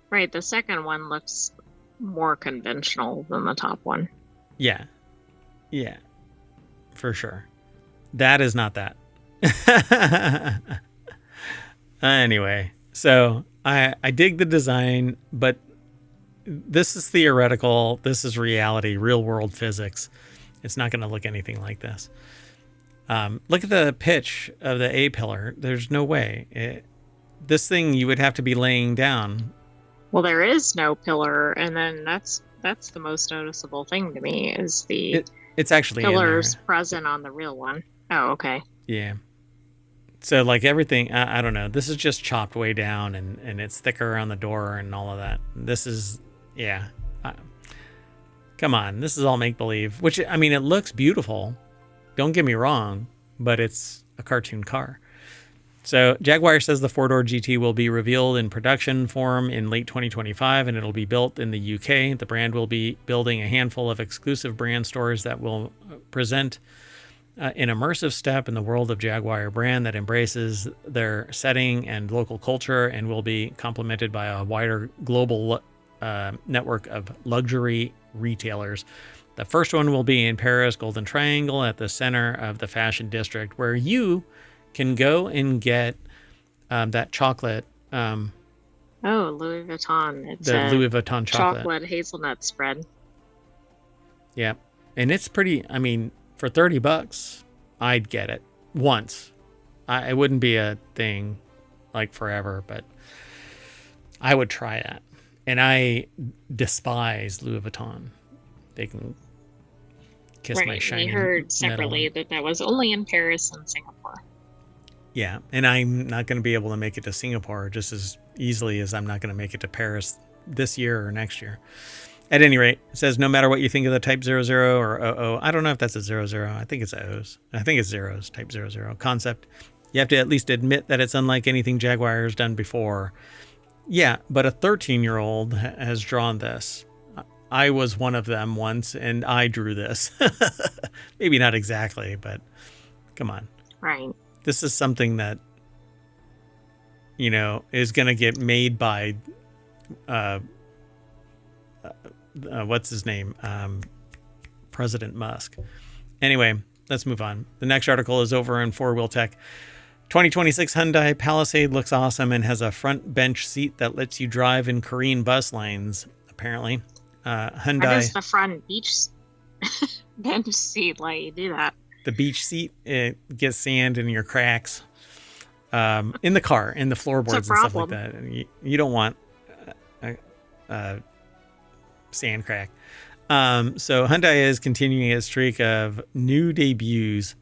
Right, the second one looks more conventional than the top one. Yeah, for sure. That is not that. Anyway, so I dig the design, but this is theoretical. This is reality, real world physics. It's not going to look anything like this. Look at the pitch of the A pillar. There's no way. This thing you would have to be laying down. Well, there is no pillar, and then that's the most noticeable thing to me is it's actually pillars present on the real one. Oh, okay. Yeah. So like everything, I don't know. This is just chopped way down, and it's thicker on the door and all of that. This is, yeah. Come on, this is all make believe. Which, I mean, it looks beautiful. Don't get me wrong, but it's a cartoon car. So Jaguar says the four-door GT will be revealed in production form in late 2025, and it'll be built in the UK. The brand will be building a handful of exclusive brand stores that will present an immersive step in the world of Jaguar brand that embraces their setting and local culture, and will be complemented by a wider global network of luxury retailers. The first one will be in Paris, Golden Triangle, at the center of the fashion district, where you can go and get that chocolate. Oh, Louis Vuitton. It's the Louis Vuitton chocolate hazelnut spread. Yeah. And it's pretty, I mean, for $30, I'd get it once. It wouldn't be a thing like forever, but I would try that. And I despise Louis Vuitton. They can kiss my shiny we heard separately that was only in Paris and Singapore. Yeah, and I'm not going to be able to make it to Singapore just as easily as I'm not going to make it to Paris this year or next year. At any rate, it says no matter what you think of the Type 00 or 00, I don't know if that's a 00. I think it's O's. I think it's zeros, Type 00 concept. You have to at least admit that it's unlike anything Jaguar has done before. Yeah, but a 13-year-old has drawn this. I was one of them once, and I drew this. Maybe not exactly, but come on. Right. This is something that, is going to get made by what's his name? President Musk. Anyway, let's move on. The next article is over in 4 Wheel Tech. 2026 Hyundai Palisade looks awesome and has a front bench seat that lets you drive in Korean bus lanes, apparently. Hyundai. How does the front bench seat let you do that? The beach seat, it gets sand in your cracks. In the car, in the floorboards and stuff like that. You don't want sand crack. So Hyundai is continuing its streak of new debuts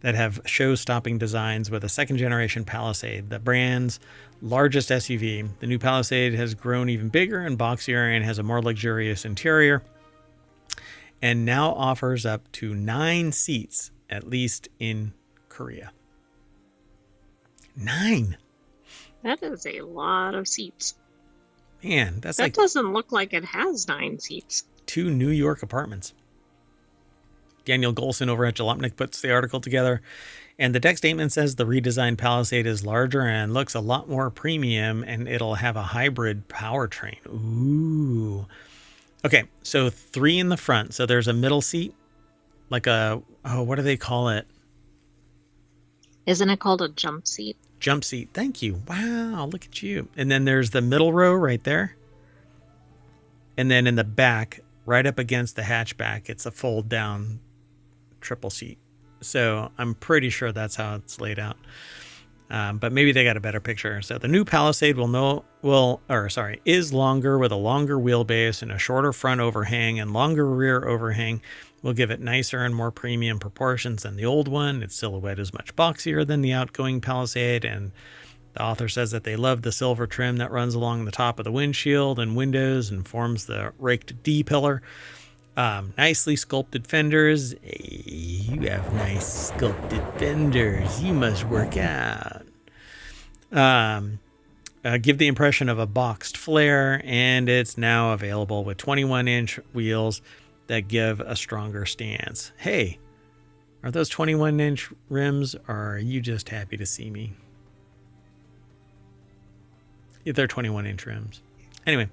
that have show-stopping designs with a second-generation Palisade, the brand's largest SUV. The new Palisade has grown even bigger and boxier and has a more luxurious interior, and now offers up to 9 seats, at least in Korea. 9. That is a lot of seats. Man, that doesn't look like it has 9 seats. 2 New York apartments. Daniel Golson over at Jalopnik puts the article together, and the deck statement says the redesigned Palisade is larger and looks a lot more premium, and it'll have a hybrid powertrain. Ooh. Okay, so 3 in the front. So there's a middle seat, like what do they call it? Isn't it called a jump seat? Jump seat. Thank you. Wow, look at you. And then there's the middle row right there. And then in the back, right up against the hatchback, it's a fold down triple seat. So I'm pretty sure that's how it's laid out. But maybe they got a better picture. So the new Palisade is longer with a longer wheelbase and a shorter front overhang and longer rear overhang. Will give it nicer and more premium proportions than the old one. Its silhouette is much boxier than the outgoing Palisade, and the author says that they love the silver trim that runs along the top of the windshield and windows and forms the raked D-pillar. Nicely sculpted fenders. Hey, you have nice sculpted fenders. You must work out. Give the impression of a boxed flare, and it's now available with 21-inch wheels that give a stronger stance. Hey, are those 21-inch rims, or are you just happy to see me? Yeah, they're 21-inch rims. Anyway,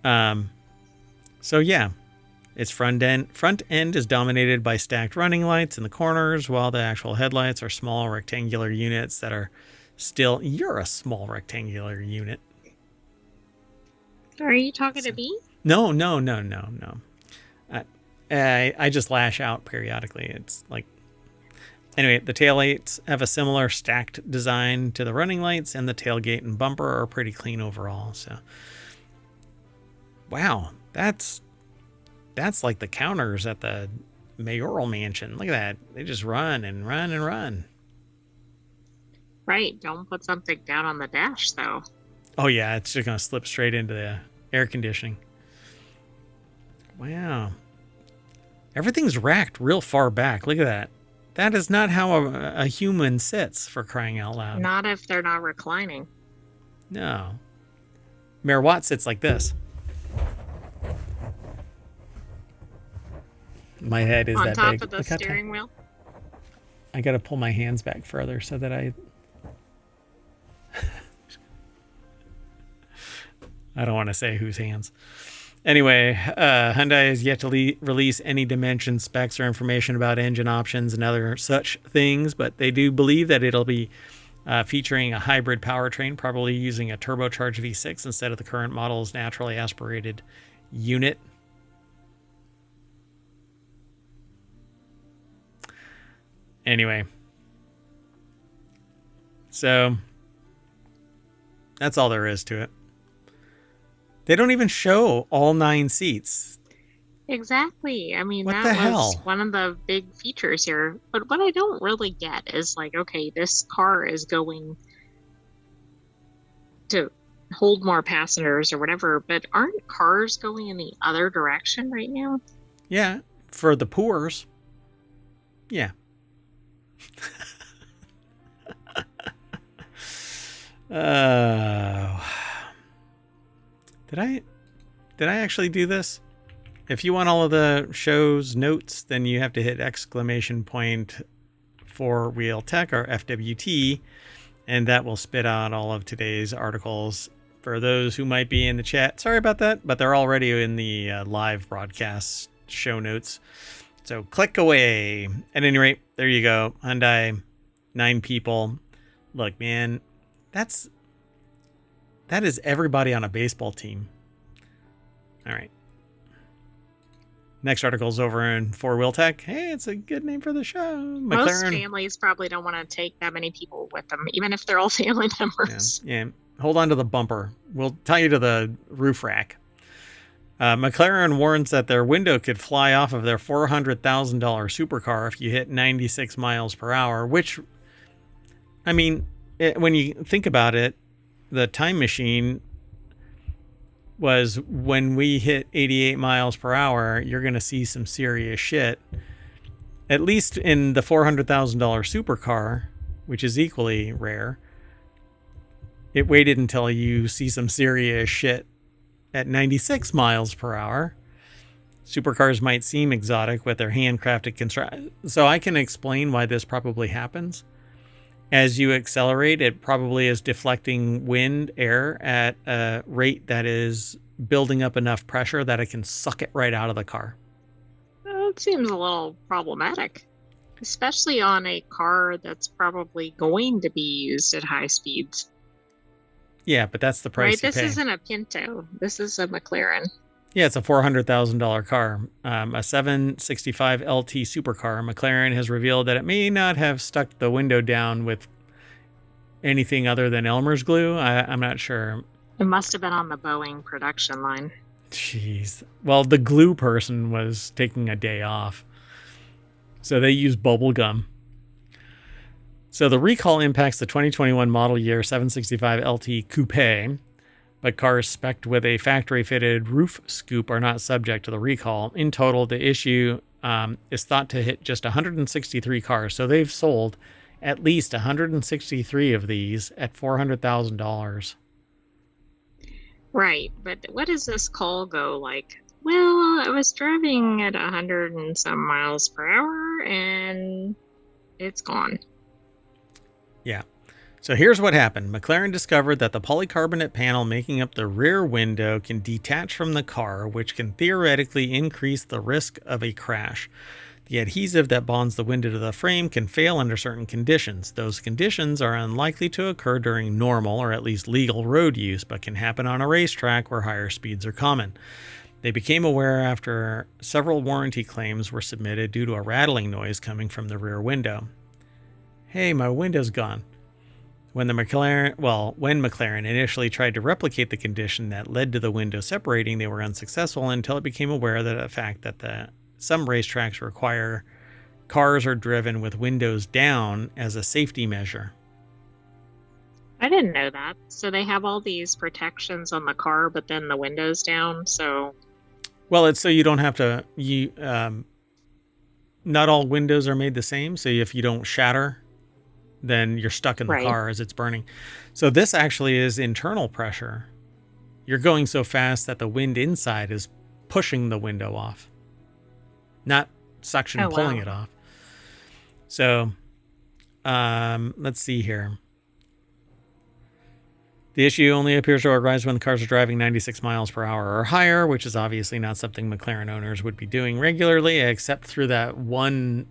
so yeah, its front end is dominated by stacked running lights in the corners, while the actual headlights are small rectangular units that are still... You're a small rectangular unit. Are you talking to me? No. I just lash out periodically. It's like... Anyway, the taillights have a similar stacked design to the running lights, and the tailgate and bumper are pretty clean overall. So, wow, that's like the counters at the mayoral mansion. Look at that. They just run and run and run. Right. Don't put something down on the dash, though. Oh, yeah. It's just going to slip straight into the air conditioning. Wow. Everything's racked real far back. Look at that. That is not how a human sits, for crying out loud. Not if they're not reclining. No. Mayor Watt sits like this. My head is on that top big. of the steering wheel. I got to pull my hands back further so that I don't want to say whose hands. Anyway, Hyundai has yet to release any dimension specs or information about engine options and other such things, but they do believe that it'll be featuring a hybrid powertrain, probably using a turbocharged V6 instead of the current model's naturally aspirated unit. Anyway, so that's all there is to it. They don't even show all 9 seats. Exactly. I mean, what that the was hell? One of the big features here. But what I don't really get is like, okay, this car is going to hold more passengers or whatever, but aren't cars going in the other direction right now? Yeah, for the poors. Yeah. Did I actually do this? If you want all of the show's notes, then you have to hit !for Real Tech, or FWT, and that will spit out all of today's articles For those who might be in the chat, sorry about that, but they're already in the live broadcast show notes. So click away. At any rate, there you go. Hyundai, 9 people. Look, man, that is everybody on a baseball team. All right. Next article's over in Four Wheel Tech. Hey, it's a good name for the show. Most families probably don't want to take that many people with them, even if they're all family members. Yeah. Hold on to the bumper. We'll tie you to the roof rack. McLaren warns that their window could fly off of their $400,000 supercar if you hit 96 miles per hour, which, I mean, when you think about it, the time machine was when we hit 88 miles per hour, you're going to see some serious shit. At least in the $400,000 supercar, which is equally rare, it waited until you see some serious shit at 96 miles per hour. Supercars might seem exotic with their handcrafted construction. So I can explain why this probably happens. As you accelerate, it probably is deflecting wind, air at a rate that is building up enough pressure that it can suck it right out of the car. Well, it seems a little problematic, especially on a car that's probably going to be used at high speeds. Yeah, but that's the price you This pay. isn't a Pinto. This is a McLaren. Yeah, it's a $400,000 car. A 765 LT supercar. McLaren has revealed that it may not have stuck the window down with anything other than Elmer's glue. I'm not sure. It must have been on the Boeing production line. Jeez. Well, the glue person was taking a day off. So they used bubble gum. So the recall impacts the 2021 model year 765 LT Coupe, but cars spec'd with a factory-fitted roof scoop are not subject to the recall. In total, the issue is thought to hit just 163 cars. So they've sold at least 163 of these at $400,000. Right, but what does this call go like? Well, I was driving at 100 and some miles per hour, and it's gone. Yeah. So here's what happened. McLaren discovered that the polycarbonate panel making up the rear window can detach from the car, which can theoretically increase the risk of a crash. The adhesive that bonds the window to the frame can fail under certain conditions. Those conditions are unlikely to occur during normal or at least legal road use, but can happen on a racetrack where higher speeds are common. They became aware after several warranty claims were submitted due to a rattling noise coming from the rear window. Hey, my window's gone. When McLaren initially tried to replicate the condition that led to the window separating, they were unsuccessful until it became aware of the fact that some racetracks require cars are driven with windows down as a safety measure. I didn't know that. So they have all these protections on the car, but then the window's down, so... Well, it's so you don't have to... not all windows are made the same, so if you don't shatter, then you're stuck in the car as it's burning. So this actually is internal pressure. You're going so fast that the wind inside is pushing the window off, not suction pulling it off. So let's see here. The issue only appears to arise when the cars are driving 96 miles per hour or higher, which is obviously not something McLaren owners would be doing regularly, except through that one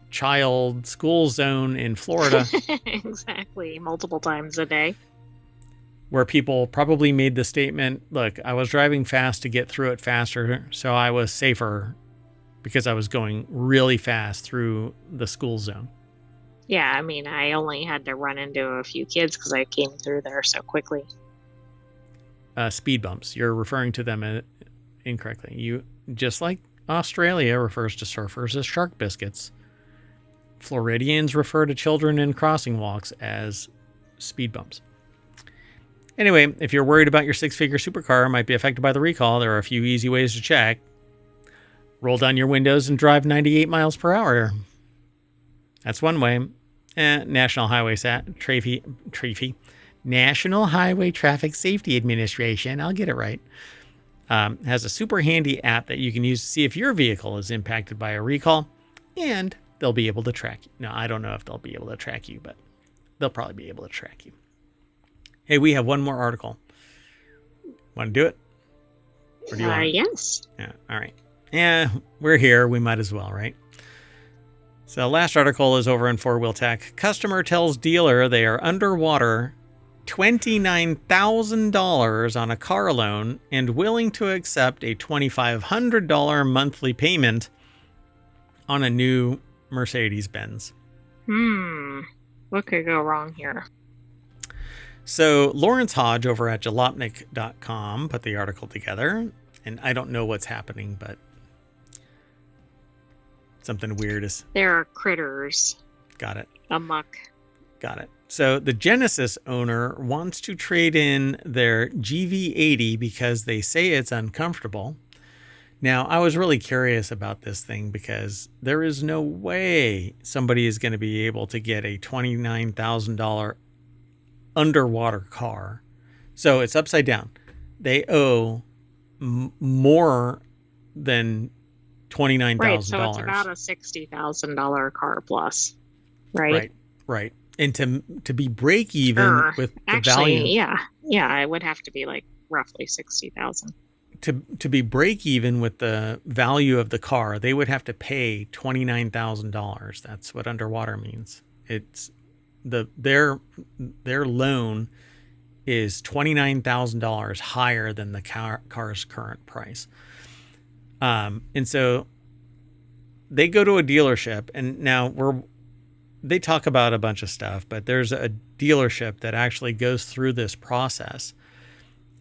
child school zone in Florida. Exactly. Multiple times a day. Where people probably made the statement, look, I was driving fast to get through it faster, so I was safer because I was going really fast through the school zone. Yeah, I mean, I only had to run into a few kids because I came through there so quickly. Speed bumps. You're referring to them incorrectly. You, just like Australia refers to surfers as shark biscuits, Floridians refer to children in crossing walks as speed bumps. Anyway, if you're worried about your six-figure supercar might be affected by the recall, there are a few easy ways to check. Roll down your windows and drive 98 miles per hour. That's one way. National Highway National Highway Traffic Safety Administration, I'll get it right, has a super handy app that you can use to see if your vehicle is impacted by a recall, and they'll be able to track you. Now, I don't know if they'll be able to track you, but they'll probably be able to track you. Hey, we have one more article. Want to do it? Or do you want? Yes. Yeah. All right. Yeah, we're here. We might as well, right? So last article is over in 4-Wheel Tech. Customer tells dealer they are underwater $29,000 on a car loan and willing to accept a $2,500 monthly payment on a new Mercedes-Benz. What could go wrong here? So Lawrence Hodge over at jalopnik.com put the article together, and I don't know what's happening, but something weird is... There are critters. Got it. Amok. Got it. So the Genesis owner wants to trade in their GV80 because they say it's uncomfortable. Now, I was really curious about this thing because there is no way somebody is going to be able to get a $29,000 underwater car. So it's upside down. They owe more than $29,000. Right, so it's about a $60,000 car plus, right? Right. And to be break even with the value. Yeah, it would have to be like roughly 60,000. To be break even with the value of the car, they would have to pay $29,000. That's what underwater means. It's their loan is $29,000 higher than the car's current price. And so they go to a dealership, and now they talk about a bunch of stuff, but there's a dealership that actually goes through this process,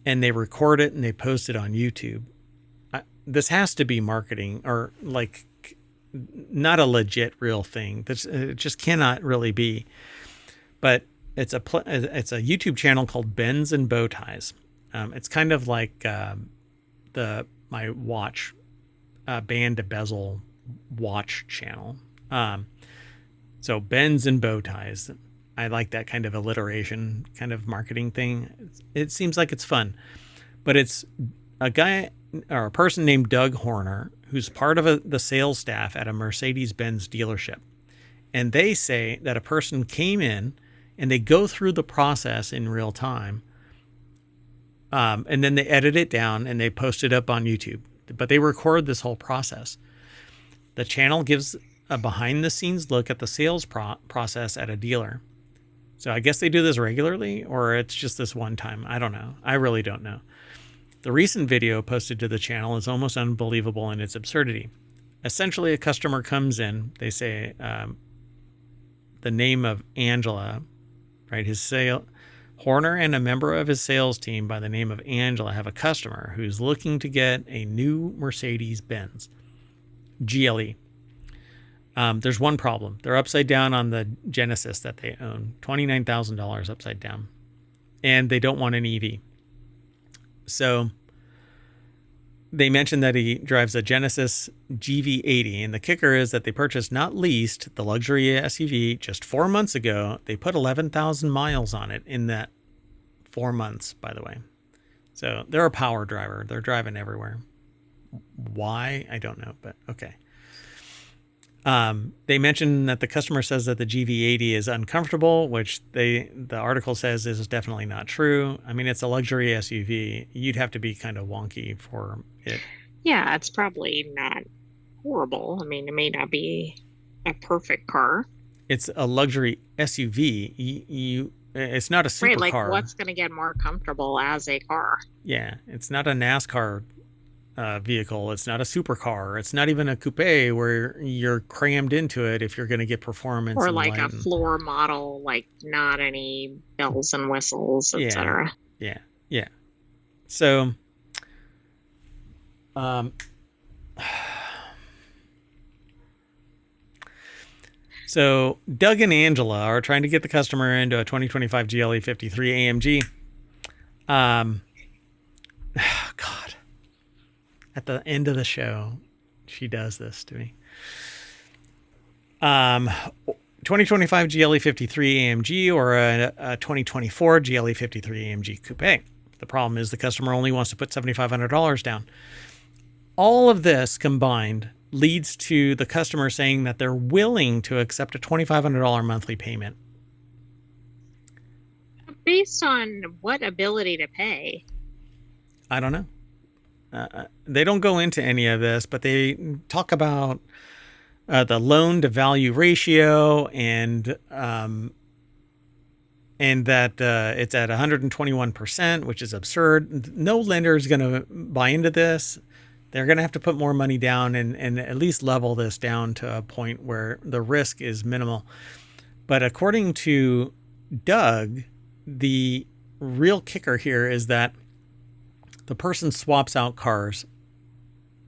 and they record it and they post it on YouTube. This has to be marketing, or like not a legit real thing. It just cannot really be. But it's a YouTube channel called Bends and Bow Ties. It's kind of like my watch band to bezel watch channel. So Bends and Bow Ties. I like that kind of alliteration, kind of marketing thing. It seems like it's fun, but it's a guy or a person named Doug Horner who's part of the sales staff at a Mercedes-Benz dealership. And they say that a person came in and they go through the process in real time. And then they edit it down and they post it up on YouTube. But they record this whole process. The channel gives a behind-the-scenes look at the sales process at a dealer. So I guess they do this regularly, or it's just this one time. I don't know. I really don't know. The recent video posted to the channel is almost unbelievable in its absurdity. Essentially, a customer comes in. They say the name of Angela, right? Horner and a member of his sales team by the name of Angela have a customer who's looking to get a new Mercedes-Benz GLE. There's one problem. They're upside down on the Genesis that they own. $29,000 upside down. And they don't want an EV. So they mentioned that he drives a Genesis GV80. And the kicker is that they purchased, not leased, the luxury SUV just 4 months ago. They put 11,000 miles on it in that 4 months, by the way. So they're a power driver. They're driving everywhere. Why? I don't know, but okay. They mentioned that the customer says that the GV80 is uncomfortable, which the article says is definitely not true. I mean, it's a luxury SUV. You'd have to be kind of wonky for it. Yeah, it's probably not horrible. I mean, it may not be a perfect car. It's a luxury SUV. It's not a supercar. Right, like what's going to get more comfortable as a car? Yeah, it's not a NASCAR vehicle. It's not a supercar. It's not even a coupe where you're crammed into it if you're going to get performance. Or like a floor model, like not any bells and whistles, etc. Yeah. So, so Doug and Angela are trying to get the customer into a 2025 GLE 53 AMG. God. At the end of the show, she does this to me. 2025 GLE 53 AMG or a 2024 GLE 53 AMG Coupe. The problem is the customer only wants to put $7,500 down. All of this combined leads to the customer saying that they're willing to accept a $2,500 monthly payment. Based on what ability to pay? I don't know. They don't go into any of this, but they talk about the loan to value ratio and that it's at 121%, which is absurd. No lender is going to buy into this. They're going to have to put more money down and at least level this down to a point where the risk is minimal. But according to Doug, the real kicker here is that the person swaps out cars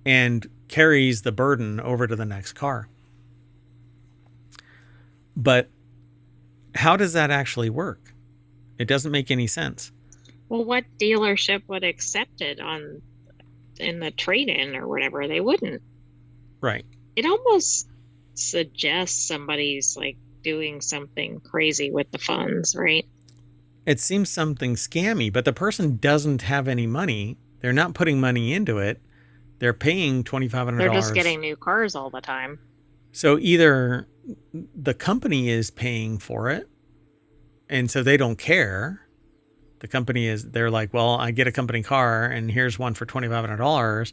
and carries the burden over to the next car. But how does that actually work? It doesn't make any sense. Well, what dealership would accept it on in the trade-in or whatever? They wouldn't. Right. It almost suggests somebody's like doing something crazy with the funds, right? It seems something scammy, but the person doesn't have any money. They're not putting money into it. They're paying $2,500. They're just getting new cars all the time. So either the company is paying for it, and so they don't care. The company they're like, well, I get a company car, and here's one for $2,500.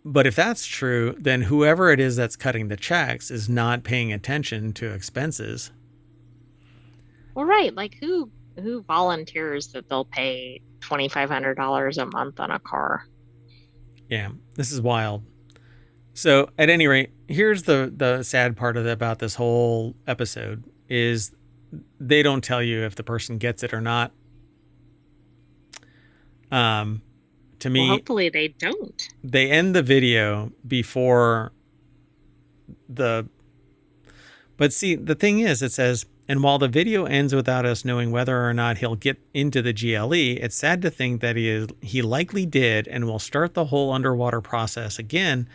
But if that's true, then whoever it is that's cutting the checks is not paying attention to expenses. Well, right. Like who volunteers that they'll pay $2,500 a month on a car? Yeah, this is wild. So at any rate, here's the sad part about this whole episode is they don't tell you if the person gets it or not. To me, well, hopefully they don't. They end the video before but see, the thing is, it says, and while the video ends without us knowing whether or not he'll get into the GLE, it's sad to think that he likely did and will start the whole underwater process again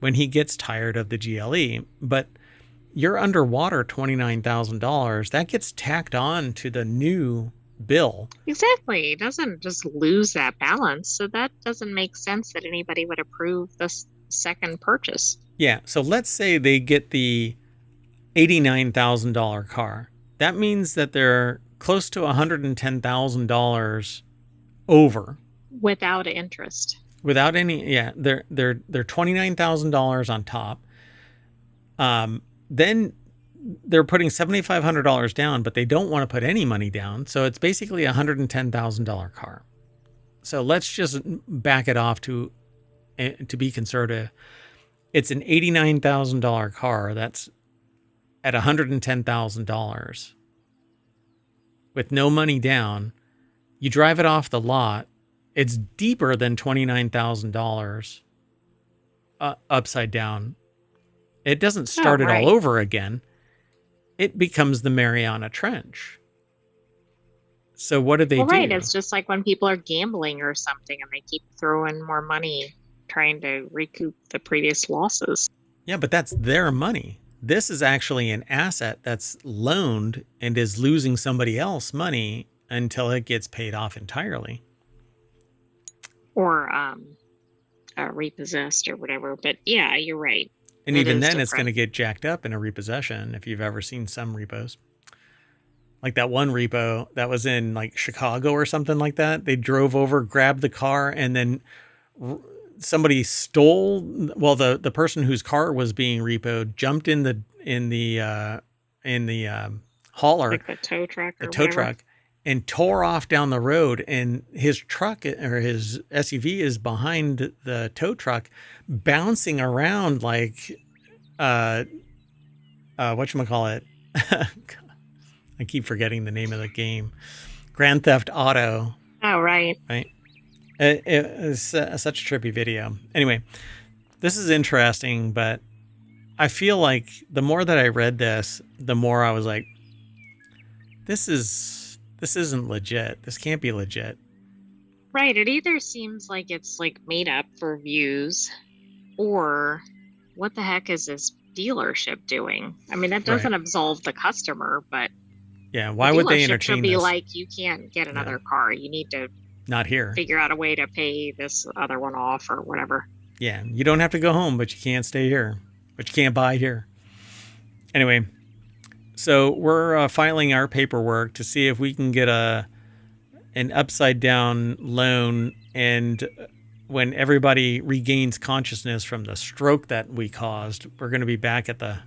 when he gets tired of the GLE. But you're underwater $29,000. That gets tacked on to the new bill. Exactly. It doesn't just lose that balance. So that doesn't make sense that anybody would approve this second purchase. Yeah. So let's say they get the $89,000 car. That means that they're close to $110,000 over. Without interest. Without any, yeah, they're $29,000 on top. Then they're putting $7,500 down, but they don't want to put any money down. So it's basically a $110,000 car. So let's just back it off to be conservative. It's an $89,000 car that's at $110,000 with no money down. You drive it off the lot. It's deeper than $29,000 upside down. It doesn't start it all over again. It becomes the Mariana Trench. So what do they do? Right. It's just like when people are gambling or something and they keep throwing more money trying to recoup the previous losses. Yeah, but that's their money. This is actually an asset that's loaned and is losing somebody else money until it gets paid off entirely. Or repossessed or whatever. But yeah, you're right. And even then, it's going to get jacked up in a repossession if you've ever seen some repos. Like that one repo that was in like Chicago or something like that. They drove over, grabbed the car, and then somebody stole. Well, the person whose car was being repoed jumped in the hauler, like the tow truck, and tore off down the road. And his truck or his SUV is behind the tow truck, bouncing around like whatchamacallit. I keep forgetting the name of the game. Grand Theft Auto. Oh, right. Right. It's such a trippy video. Anyway, this is interesting, but I feel like the more that I read this, the more I was like, this isn't legit. This can't be legit. Right. It either seems like it's like made up for views, or what the heck is this dealership doing? I mean, that doesn't absolve the customer, but yeah, why would they entertain should be this? like, you can't get another car. You need to not here. Figure out a way to pay this other one off or whatever. Yeah, you don't have to go home, but you can't stay here. But you can't buy here. Anyway, so we're filing our paperwork to see if we can get an upside down loan And when everybody regains consciousness from the stroke that we caused, we're going to be back at the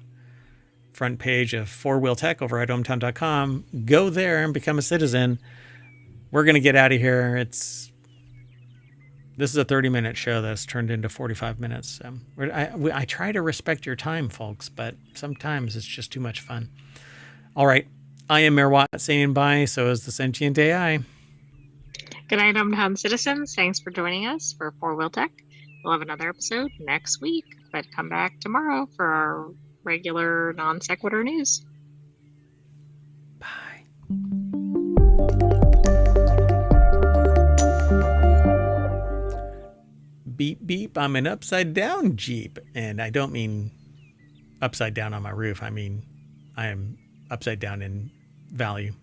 front page of Four Wheel Tech over at ohmtown.com. Go there and become a citizen. We're going to get out of here. This is a 30-minute show that's turned into 45 minutes. I try to respect your time, folks, but sometimes it's just too much fun. All right. I am Mayor Watt saying bye. So is the sentient AI. Good night, hometown citizens. Thanks for joining us for Four Wheel Tech. We'll have another episode next week, but come back tomorrow for our regular non sequitur news. Bye. Beep, beep. I'm an upside down Jeep. And I don't mean upside down on my roof. I mean, I am upside down in value.